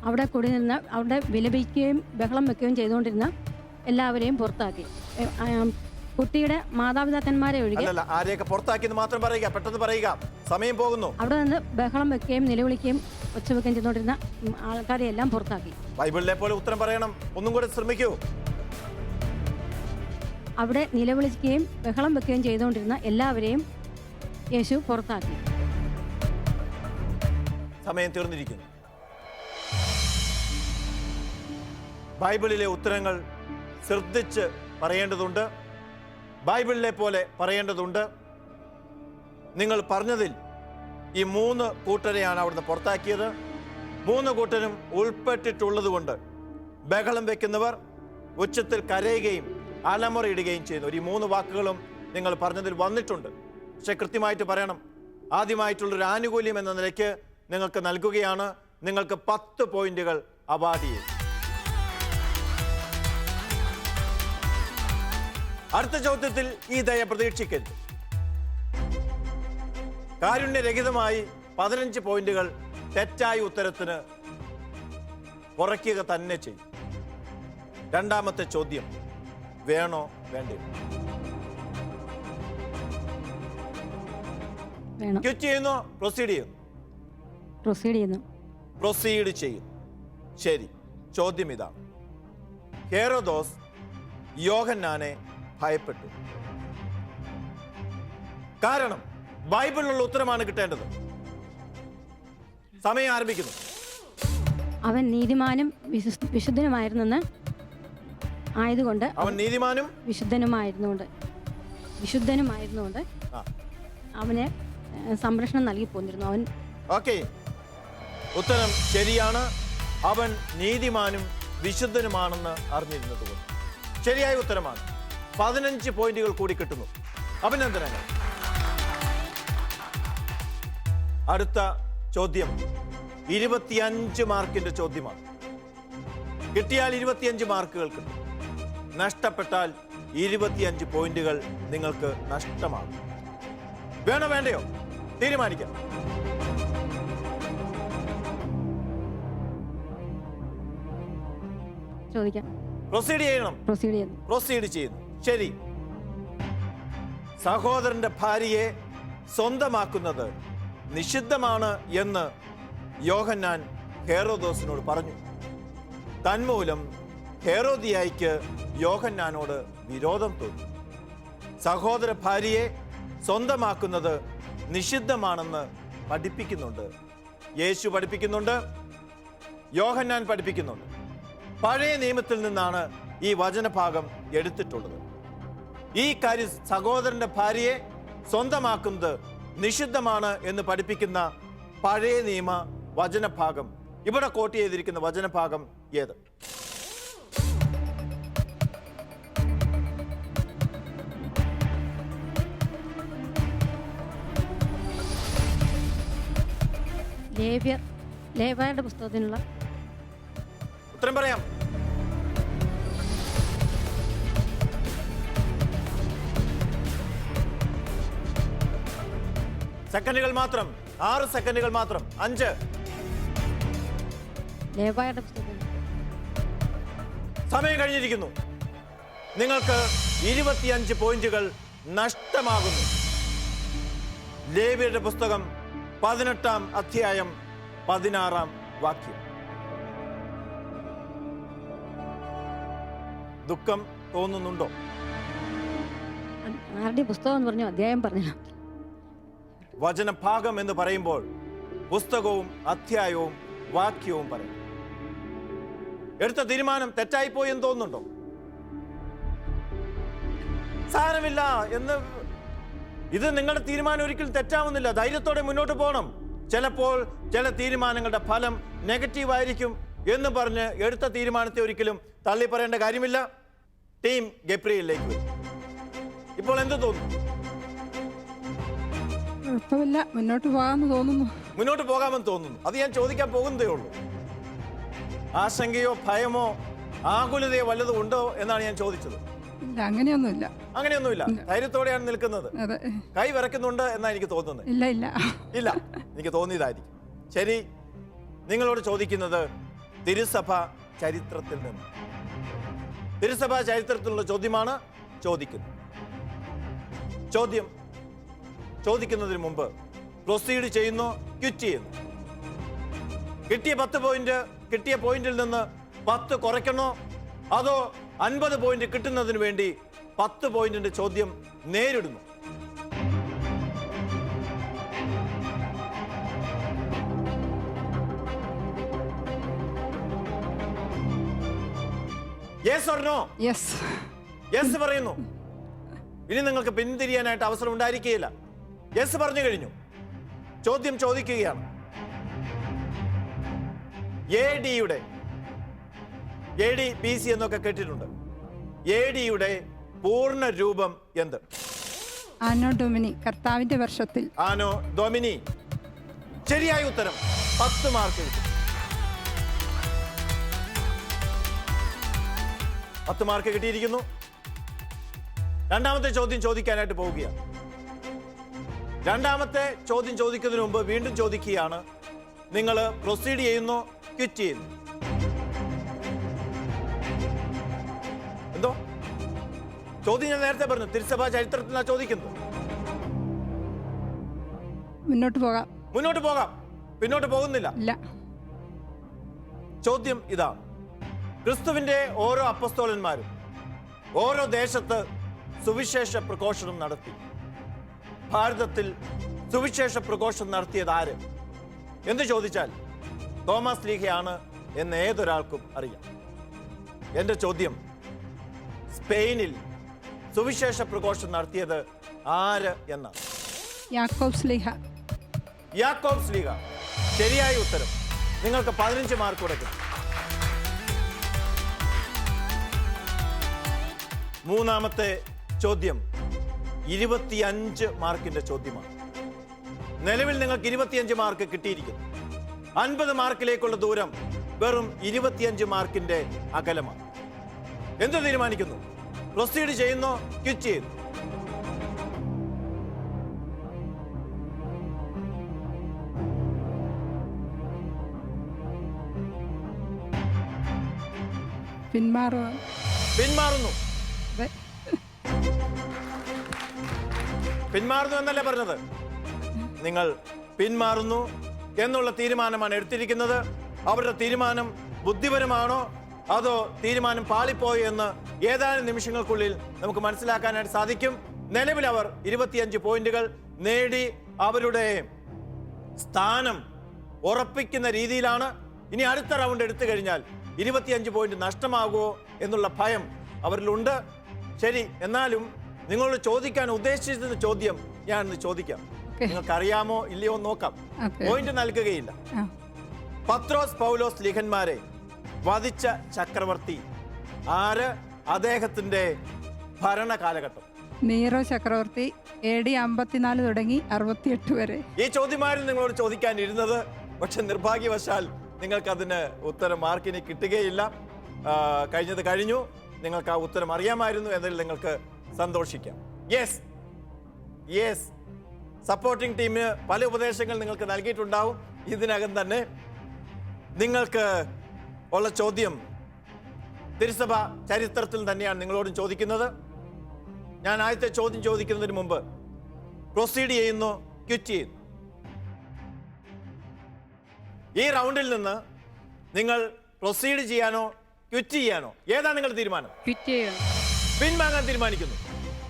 അവിടെ കൂടി നിന്ന് അവിടെ വിലപിക്കുകയും ബഹളം വെക്കുകയും ചെയ്തുകൊണ്ടിരുന്ന എല്ലാവരെയും പുറത്താക്കി. കുട്ടിയുടെ മാതാപിതാക്കന്മാരെ ഒഴികെ ആരെയൊക്കെ പുറത്താക്കിയെന്ന് മാത്രം പറയുക, പെട്ടെന്ന് പറയുക, സമയം പോകുന്നു. അവിടെ നിന്ന് ബഹളം വെക്കുകയും നിലവിളിക്കുകയും ഒച്ചവെക്കുകയും ചെയ്തുകൊണ്ടിരുന്ന ആൾക്കാരെ എല്ലാം പുറത്താക്കി. ബൈബിളിലെ പോലെ ഉത്തരം പറയണം. ഒന്നും കൂടെ ശ്രമിക്കൂ. അവിടെ നിലവിളിക്കുകയും ബഹളം വെക്കുകയും ചെയ്തുകൊണ്ടിരുന്ന എല്ലാവരെയും യേശു പുറത്താക്കി. സമയം തീർന്നിരിക്കുന്നു. ബൈബിളിലെ ഉത്തരങ്ങൾ ശ്രദ്ധിച്ച് പറയേണ്ടതുണ്ട്. ബൈബിളിലെ പോലെ പറയേണ്ടതുണ്ട്. നിങ്ങൾ പറഞ്ഞതിൽ ഈ 3 കൂട്ടരെയാണ് അവിടുന്ന് പുറത്താക്കിയത്. 3 കൂട്ടരും ഉൾപ്പെട്ടിട്ടുള്ളത് കൊണ്ട് ബഹളം വെക്കുന്നവർ, ഉച്ചത്തിൽ കരയുകയും അലമുറയിടുകയും ചെയ്യുന്നു. ഈ 3 വാക്കുകളും നിങ്ങൾ പറഞ്ഞതിൽ വന്നിട്ടുണ്ട്. പക്ഷെ കൃത്യമായിട്ട് പറയണം. ആദ്യമായിട്ടുള്ളൊരു ആനുകൂല്യം എന്ന നിലയ്ക്ക് നിങ്ങൾക്ക് നൽകുകയാണ്. നിങ്ങൾക്ക് 10 പോയിന്റുകൾ അവാർഡ് ചെയ്യും. അടുത്ത ചോദ്യത്തിൽ ഈ ദയ പ്രതീക്ഷിക്കരുത്. കാരുണ്യരഹിതമായി 15 പോയിന്റുകൾ തെറ്റായ ഉത്തരത്തിന് കുറയ്ക്കുക തന്നെ ചെയ്യും. രണ്ടാമത്തെ ചോദ്യം വേണോ വേണ്ടേ? ക്വിറ്റ് ചെയ്യുന്നു, പ്രൊസീഡ് ചെയ്യുന്നു? പ്രൊസീഡ് ചെയ്യും. ശരി, ചോദ്യം ഇതാണ്. ഹെരോദോസ് യോഹന്നാനെ ഭയപ്പെട്ടു. കാരണം ബൈബിളിലുള്ള ഉത്തരമാണ് കിട്ടേണ്ടത്. സമയം ആരംഭിക്കുന്നു. അവൻ നീതിമാനും വിശുദ്ധനുമായിരുന്നെന്ന് ആയതുകൊണ്ട്, അവൻ നീതിമാനും വിശുദ്ധനുമായിരുന്നുകൊണ്ട് അവന് സംരക്ഷണം നൽകി പോന്നിരുന്നു. അവൻ ഓക്കെ, ഉത്തരം ശരിയാണ്. അവൻ നീതിമാനും വിശുദ്ധനുമാണെന്ന് അറിഞ്ഞിരുന്നത്. ശരിയായ ഉത്തരമാണ്. 15 പോയിന്റുകൾ കൂടി കിട്ടുന്നു. അഭിനന്ദനങ്ങൾ. അടുത്ത ചോദ്യം 25 മാർക്കിന്റെ ചോദ്യമാണ്. കിട്ടിയാൽ 25 മാർക്കുകൾ കിട്ടും. നഷ്ടപ്പെട്ടാൽ 25 പോയിന്റുകൾ നിങ്ങൾക്ക് നഷ്ടമാകും. വേണോ വേണ്ടയോ തീരുമാനിക്കാം. പ്രൊസീഡ് ചെയ്യണം. പ്രൊസീഡ് ചെയ്യുന്നു. ശരി. സഹോദരന്റെ ഭാര്യയെ സ്വന്തമാക്കുന്നത് നിഷിദ്ധമാണ് എന്ന് യോഹന്നാൻ ഹെരോദോസിനോട് പറഞ്ഞു. തന്മൂലം ഹെരോദിയായിക്ക് യോഹന്നാനോട് വിരോധം തോന്നി. സഹോദര ഭാര്യയെ സ്വന്തമാക്കുന്നത് നിഷിദ്ധമാണെന്ന് പഠിപ്പിക്കുന്നുണ്ട്. യേശു പഠിപ്പിക്കുന്നുണ്ട്, യോഹന്നാൻ പഠിപ്പിക്കുന്നുണ്ട്. പഴയ നിയമത്തിൽ നിന്നാണ് ഈ വചനഭാഗം എടുത്തിട്ടുള്ളത്. ഈ കാര്യം, സഹോദരന്റെ ഭാര്യയെ സ്വന്തമാക്കുന്നത് നിഷിദ്ധമാണ് എന്ന് പഠിപ്പിക്കുന്ന പഴയ നിയമ വചനഭാഗം, ഇവിടെ കോട്ട് ചെയ്തിരിക്കുന്ന വചനഭാഗം ഏത്? ലേവ്യരുടെ പുസ്തകത്തിനുള്ള ഉത്തരം പറയാം. സെക്കൻഡുകൾ മാത്രം, 6 സെക്കൻഡുകൾ മാത്രം. 5. ലേവ്യരുടെ പുസ്തകം. സമയം കഴിഞ്ഞിരിക്കുന്നു. നിങ്ങൾക്ക് 25 പോയിന്റുകൾ നഷ്ടമാകുന്നു. ലേവ്യരുടെ പുസ്തകം 18-ാം അധ്യായം 16-ാം വാക്യം. ദുഃഖം തോന്നുന്നുണ്ടോ? ആരുടെ പുസ്തകം എന്ന് പറഞ്ഞു? അധ്യായം പറഞ്ഞു. വചനഭാഗം എന്ന് പറയുമ്പോൾ പുസ്തകവും അധ്യായവും വാക്യവും പറയും. എടുത്ത തീരുമാനം തെറ്റായിപ്പോയി എന്ന് തോന്നുന്നുണ്ടോ? സാരമില്ല എന്ന്, ഇത് നിങ്ങളുടെ തീരുമാനം ഒരിക്കലും തെറ്റാവുന്നില്ല. ധൈര്യത്തോടെ മുന്നോട്ട് പോകണം. ചിലപ്പോൾ ചില തീരുമാനങ്ങളുടെ ഫലം നെഗറ്റീവ് ആയിരിക്കും എന്ന് പറഞ്ഞ് എടുത്ത തീരുമാനത്തെ ഒരിക്കലും തള്ളി പറയേണ്ട കാര്യമില്ല. ടീം ഗബ്രിയേലിലേക്ക് വരും. ഇപ്പോൾ എന്ത് തോന്നുന്നു? കുഴപ്പമില്ല, മുന്നോട്ട് പോകാമെന്ന് തോന്നുന്നു. മുന്നോട്ട് പോകാമെന്ന് തോന്നുന്നു. അത് ഞാൻ ചോദിക്കാൻ പോകുന്നതേ ഉള്ളൂ. ആശങ്കയോ ഭയമോ ആകുലതയോ വല്ലതും ഉണ്ടോ എന്നാണ് ഞാൻ ചോദിച്ചത്. ഇല്ല, അങ്ങനെയൊന്നുമില്ല. അങ്ങനെയൊന്നുമില്ല. ധൈര്യത്തോടെയാണ് നിൽക്കുന്നത്. കൈ വിറയ്ക്കുന്നുണ്ട് എന്നാ എനിക്ക് തോന്നുന്നത്. ഇല്ല ഇല്ല ഇല്ല, എനിക്ക് തോന്നിയതായിരിക്കും. ശരി, നിങ്ങളോട് ചോദിക്കുന്നത് തിരുസഭ ചരിത്രത്തിൽ നിന്ന്. തിരുസഭ ചരിത്രത്തിലുള്ള ചോദ്യമാണ് ചോദിക്കുന്നത്. ചോദ്യം ചോദിക്കുന്നതിന് മുമ്പ് പ്രൊസീഡ് ചെയ്യുന്നു, ക്വിറ്റ് ചെയ്യുന്നു. കിട്ടിയ 10 പോയിന്റ്, കിട്ടിയ പോയിന്റിൽ നിന്ന് 10 കുറയ്ക്കണോ അതോ 50 പോയിന്റ് കിട്ടുന്നതിന് വേണ്ടി 10 പോയിന്റിന്റെ ചോദ്യം നേരിടുന്നു? Yes or no? യെസ് പറയുന്നു. ഇനി നിങ്ങൾക്ക് പിന്തിരിയാനായിട്ട് അവസരം ഉണ്ടായിരിക്കുകയില്ല. യെസ് പറഞ്ഞു കഴിഞ്ഞു. ചോദ്യം ചോദിക്കുകയാണ്. AD BC എന്നൊക്കെ കേട്ടിട്ടുണ്ട്. ADയുടെ പൂർണ്ണ രൂപം എന്ത്? ആനോ ഡൊമിനി, കർത്താവിന്റെ വർഷത്തിൽ. ആനോ ഡൊമിനി. ശരിയായ ഉത്തരം. 10 മാർക്ക് കിട്ടും. 10 മാർക്ക് കിട്ടിയിരിക്കുന്നു. രണ്ടാമത്തെ ചോദ്യം ചോദിക്കാനായിട്ട് പോവുകയാണ്. രണ്ടാമത്തെ ചോദ്യം ചോദിക്കുന്നതിന് മുമ്പ് വീണ്ടും ചോദിക്കുകയാണ്. നിങ്ങൾ പ്രൊസീഡ് ചെയ്യുന്നു, ക്വിറ്റ് ചെയ്യുന്നു? എന്തോ ചോദ്യം ഞാൻ നേരത്തെ പറഞ്ഞു, തിരുസഭാ ചരിത്രത്തിലാണ് ചോദിക്കുന്നത്. മുന്നോട്ട് പോകാം. മുന്നോട്ട് പോകാം, പിന്നോട്ട് പോകുന്നില്ല. ഇല്ല. ചോദ്യം ഇതാണ്: ക്രിസ്തുവിന്റെ ഓരോ അപ്പസ്തോലന്മാരും ഓരോ ദേശത്ത് സുവിശേഷ പ്രഘോഷണം നടത്തി. ഭാരതത്തിൽ സുവിശേഷ പ്രഘോഷണം നടത്തിയത് ആര് എന്ന് ചോദിച്ചാൽ തോമസ് ലീഹയാണ് എന്ന് ഏതൊരാൾക്കും അറിയാം. എൻ്റെ ചോദ്യം, സ്പെയിനിൽ സുവിശേഷ പ്രഘോഷണം നടത്തിയത് ആര് എന്നാണ്? യാക്കോബ് സ്ലീഹ. യാക്കോബ് സ്ലീഹ. ശരിയായ ഉത്തരം. നിങ്ങൾക്ക് 15 മാർക്ക് കൊടുക്കും. മൂന്നാമത്തെ ചോദ്യം 25 മാർക്കിന്റെ ചോദ്യമാണ്. നിലവിൽ നിങ്ങൾക്ക് 25 മാർക്ക് കിട്ടിയിരിക്കുന്നു. 50 മാർക്കിലേക്കുള്ള ദൂരം വെറും 25 മാർക്കിന്റെ അകലമാണ്. എന്ത് തീരുമാനിക്കുന്നു? പ്രൊസീഡ് ചെയ്യുന്നോ, ക്വിറ്റ് ചെയ്യുന്നു? പിന്മാറുന്നു. പിന്മാറുന്നു എന്നല്ലേ പറഞ്ഞത്? നിങ്ങൾ പിന്മാറുന്നു എന്നുള്ള തീരുമാനമാണ് എടുത്തിരിക്കുന്നത്. അവരുടെ തീരുമാനം ബുദ്ധിപരമാണോ അതോ തീരുമാനം പാളിപ്പോയോ എന്ന് ഏതാനും നിമിഷങ്ങൾക്കുള്ളിൽ നമുക്ക് മനസ്സിലാക്കാനായിട്ട് സാധിക്കും. നിലവിൽ അവർ 25 പോയിന്റുകൾ നേടി അവരുടെ സ്ഥാനം ഉറപ്പിക്കുന്ന രീതിയിലാണ്. ഇനി അടുത്ത റൗണ്ട് എടുത്തു കഴിഞ്ഞാൽ 25 പോയിന്റ് നഷ്ടമാകുമോ എന്നുള്ള ഭയം അവരിലുണ്ട്. ശരി, എന്നാലും നിങ്ങളോട് ചോദിക്കാൻ ഉദ്ദേശിച്ചിരുന്ന ചോദ്യം ഞാൻ ഇന്ന് ചോദിക്കാം. നിങ്ങൾക്ക് അറിയാമോ ഇല്ലയോ നോക്കാം. പോയിന്റ് നൽകുകയില്ല. പത്രോസ് പൗലോസ് ലിഖന്മാരെ വധിച്ച ചക്രവർത്തി ആര്? അദ്ദേഹത്തിന്റെ ഭരണ കാലഘട്ടം? നീറോ ചക്രവർത്തി. AD 54 തുടങ്ങി 68 വരെ. ഈ ചോദ്യമായിരുന്നു നിങ്ങളോട് ചോദിക്കാനിരുന്നത്. പക്ഷെ നിർഭാഗ്യവശാൽ നിങ്ങൾക്കതിന് ഉത്തരം മാർക്കിന് കിട്ടുകയില്ല. കഴിഞ്ഞത് കഴിഞ്ഞു. നിങ്ങൾക്ക് ആ ഉത്തരം അറിയാമായിരുന്നു എന്നതിൽ നിങ്ങൾക്ക് സന്തോഷിക്കാം. യെസ്, സപ്പോർട്ടിംഗ് ടീമിന് പല ഉപദേശങ്ങൾ നിങ്ങൾക്ക് നൽകിയിട്ടുണ്ടാവും. ഇതിനകം തന്നെ നിങ്ങൾക്ക് ഉള്ള ചോദ്യം തിരുസഭ ചരിത്രത്തിൽ തന്നെയാണ് നിങ്ങളോടും ചോദിക്കുന്നത്. ഞാൻ ആദ്യത്തെ ചോദ്യം ചോദിക്കുന്നതിന് മുമ്പ് പ്രൊസീഡ് ചെയ്യുന്നു, ക്വിറ്റ് ചെയ്യുന്നു? ഈ റൗണ്ടിൽ നിന്ന് നിങ്ങൾ പ്രൊസീഡ് ചെയ്യാനോ ക്വിറ്റ് ചെയ്യാനോ ഏതാണ് നിങ്ങളുടെ തീരുമാനം? ക്വിറ്റ് ചെയ്യണം. പിൻവാങ്ങാൻ തീരുമാനിക്കുന്നു.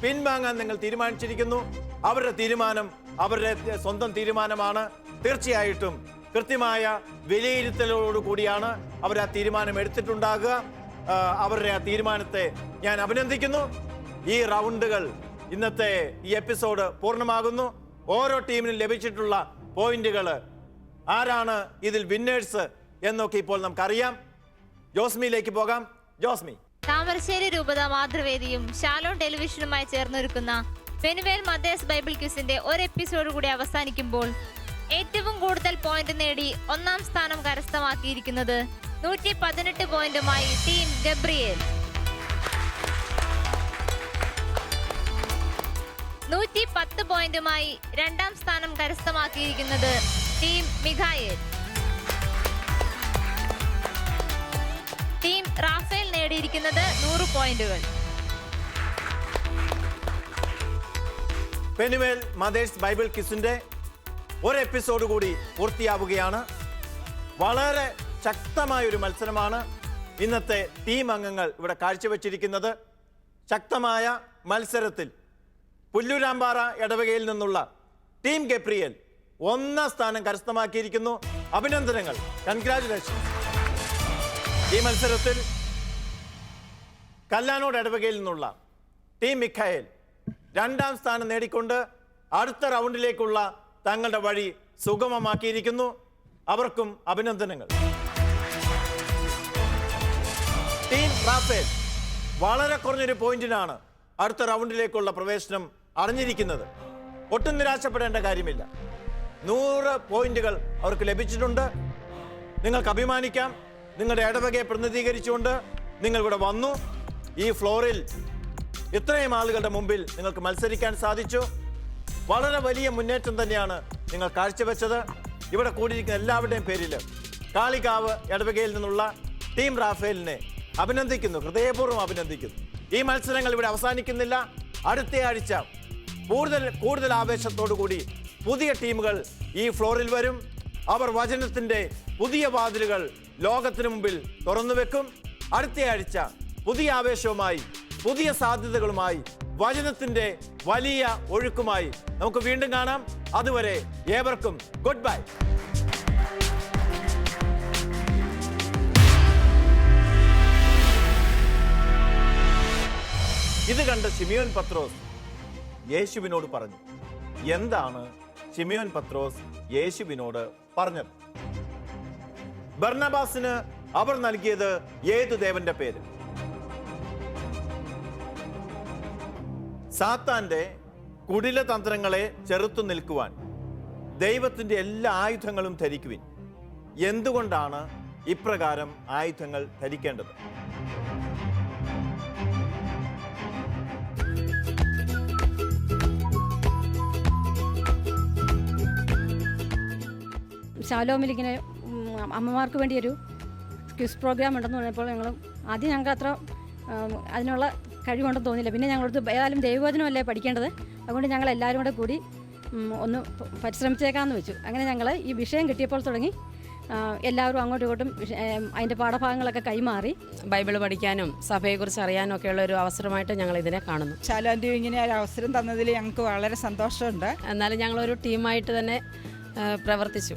പിൻവാങ്ങാൻ നിങ്ങൾ തീരുമാനിച്ചിരിക്കുന്നു. അവരുടെ തീരുമാനം അവരുടെ സ്വന്തം തീരുമാനമാണ്. തീർച്ചയായിട്ടും കൃത്യമായ വിലയിരുത്തലോടു കൂടിയാണ് അവർ ആ തീരുമാനം എടുത്തിട്ടുണ്ടാകുക. അവരുടെ ആ തീരുമാനത്തെ ഞാൻ അഭിനന്ദിക്കുന്നു. ഈ റൗണ്ടുകൾ, ഇന്നത്തെ ഈ എപ്പിസോഡ് പൂർണ്ണമാകുന്നു. ഓരോ ടീമിനും ലഭിച്ചിട്ടുള്ള പോയിന്റുകൾ, ആരാണ് ഇതിൽ വിന്നേഴ്സ് എന്നൊക്കെ ഇപ്പോൾ നമുക്കറിയാം. ജോസ്മിയിലേക്ക് പോകാം. ജോസ്മി. താമരശ്ശേരി രൂപത മാതൃവേദിയും ഷാലോൺ ടെലിവിഷനുമായി ചേർന്നൊരുക്കുന്ന പെനുവേൽ മദേഴ്സ് ബൈബിൾ ക്വിസിന്റെ ഒരു എപ്പിസോഡ് കൂടി അവസാനിക്കുമ്പോൾ ഏറ്റവും കൂടുതൽ പോയിന്റ് നേടി 1ാം സ്ഥാനം കരസ്ഥമാക്കിയിരിക്കുന്നത് 118 പോയിന്റുമായി ടീം ഗബ്രിയേൽ. 110 പോയിന്റുമായി 2ാം സ്ഥാനം കരസ്ഥമാക്കിയിരിക്കുന്നത് ടീം മിഖായേൽ. ടീം റാഫേൽ നേടിയിരിക്കുന്നത് 100 പോയിന്റുകൾ. പെനുവേൽ മദേഴ്സ് ബൈബിൾ ക്വിസിന്റെ ഒരു എപ്പിസോഡ് കൂടി പൂർത്തിയാവുകയാണ്. വളരെ ശക്തമായൊരു മത്സരമാണ് ഇന്നത്തെ ടീം അംഗങ്ങൾ ഇവിടെ കാഴ്ചവെച്ചിരിക്കുന്നത്. ശക്തമായ മത്സരത്തിൽ പുല്ലൂരാമ്പാറ ഇടവകയിൽ നിന്നുള്ള ടീം ഗബ്രിയേൽ 1ാം സ്ഥാനം കരസ്ഥമാക്കിയിരിക്കുന്നു. അഭിനന്ദനങ്ങൾ, കൺഗ്രാറ്റുലേഷൻ. ഈ മത്സരത്തിൽ കല്ലാനോട് ഇടവകയിൽ നിന്നുള്ള ടീം മിഖായേൽ 2ാം സ്ഥാനം നേടിക്കൊണ്ട് അടുത്ത റൗണ്ടിലേക്കുള്ള തങ്ങളുടെ വഴി സുഗമമാക്കിയിരിക്കുന്നു. അവർക്കും അഭിനന്ദനങ്ങൾ. ടീം റാഫേൽ വളരെ കുറഞ്ഞൊരു പോയിന്റിനാണ് അടുത്ത റൗണ്ടിലേക്കുള്ള പ്രവേശനം അറിഞ്ഞിരിക്കുന്നത്. ഒട്ടും നിരാശപ്പെടേണ്ട കാര്യമില്ല. 100 പോയിന്റുകൾ അവർക്ക് ലഭിച്ചിട്ടുണ്ട്. നിങ്ങൾക്ക് അഭിമാനിക്കാം. നിങ്ങളുടെ ഇടവകയെ പ്രതിനിധീകരിച്ചുകൊണ്ട് നിങ്ങൾ ഇവിടെ വന്നു. ഈ ഫ്ലോറിൽ ഇത്രയും ആളുകളുടെ മുമ്പിൽ നിങ്ങൾക്ക് മത്സരിക്കാൻ സാധിച്ചു. വളരെ വലിയ മുന്നേറ്റം തന്നെയാണ് നിങ്ങൾ കാഴ്ചവെച്ചത്. ഇവിടെ കൂടിയിരിക്കുന്ന എല്ലാവരുടെയും പേരിൽ കാളികാവ് ഇടവകയിൽ നിന്നുള്ള ടീം റാഫേലിനെ അഭിനന്ദിക്കുന്നു, ഹൃദയപൂർവ്വം അഭിനന്ദിക്കുന്നു. ഈ മത്സരങ്ങൾ ഇവിടെ അവസാനിക്കുന്നില്ല. അടുത്ത ആഴ്ച കൂടുതൽ ആവേശത്തോടു കൂടി പുതിയ ടീമുകൾ ഈ ഫ്ലോറിൽ വരും. അവർ വചനത്തിന്റെ പുതിയ വാതിലുകൾ ലോകത്തിനു മുമ്പിൽ തുറന്നു വെക്കും. അടുത്ത ആഴ്ച പുതിയ ആവേശവുമായി, പുതിയ സാധ്യതകളുമായി, വചനത്തിന്റെ വലിയ ഒഴുക്കുമായി നമുക്ക് വീണ്ടും കാണാം. അതുവരെ ഏവർക്കും ഗുഡ് ബൈ. ഇത് കണ്ട് ശിമിയോൻ പത്രോസ് യേശുവിനോട് പറഞ്ഞു. എന്താണ് ശിമിയോൻ പത്രോസ് യേശുവിനോട് പറഞ്ഞത്? ബർന്നബാസിന് അവർ നൽകിയത് ഏതു ദേവന്റെ പേര്? സാത്താന്റെ കുടിലതന്ത്രങ്ങളെ ചെറുത്തു നിൽക്കുവാൻ ദൈവത്തിന്റെ എല്ലാ ആയുധങ്ങളും ധരിക്കുവിൻ. എന്തുകൊണ്ടാണ് ഇപ്രകാരം ആയുധങ്ങൾ ധരിക്കേണ്ടത്? ശാലോമിലിങ്ങനെ അമ്മമാർക്ക് വേണ്ടി ഒരു ക്വിസ് പ്രോഗ്രാം ഉണ്ടെന്ന് പറഞ്ഞപ്പോൾ ആദ്യം ഞങ്ങൾക്ക് അത്ര അതിനുള്ള കഴിവുണ്ടെന്ന് തോന്നിയില്ല. പിന്നെ ഞങ്ങളടുത്ത് ഏതായാലും ദൈവവചനമല്ലേ പഠിക്കേണ്ടത്, അതുകൊണ്ട് ഞങ്ങൾ എല്ലാവരും കൂടെ കൂടി ഒന്ന് പരിശ്രമിച്ചേക്കാമെന്ന് വെച്ചു. അങ്ങനെ ഞങ്ങൾ ഈ വിഷയം കിട്ടിയപ്പോൾ തുടങ്ങി എല്ലാവരും അങ്ങോട്ടും ഇങ്ങോട്ടും അതിൻ്റെ പാഠഭാഗങ്ങളൊക്കെ കൈമാറി ബൈബിൾ പഠിക്കാനും സഭയെക്കുറിച്ച് അറിയാനും ഒക്കെയുള്ള ഒരു അവസരമായിട്ട് ഞങ്ങൾ ഇതിനെ കാണുന്നു. ശാലോന്റി ഇങ്ങനെ ഒരു അവസരം തന്നതിൽ ഞങ്ങൾക്ക് വളരെ സന്തോഷമുണ്ട്. എന്നാലും ഞങ്ങളൊരു ടീമായിട്ട് തന്നെ പ്രവർത്തിച്ചു.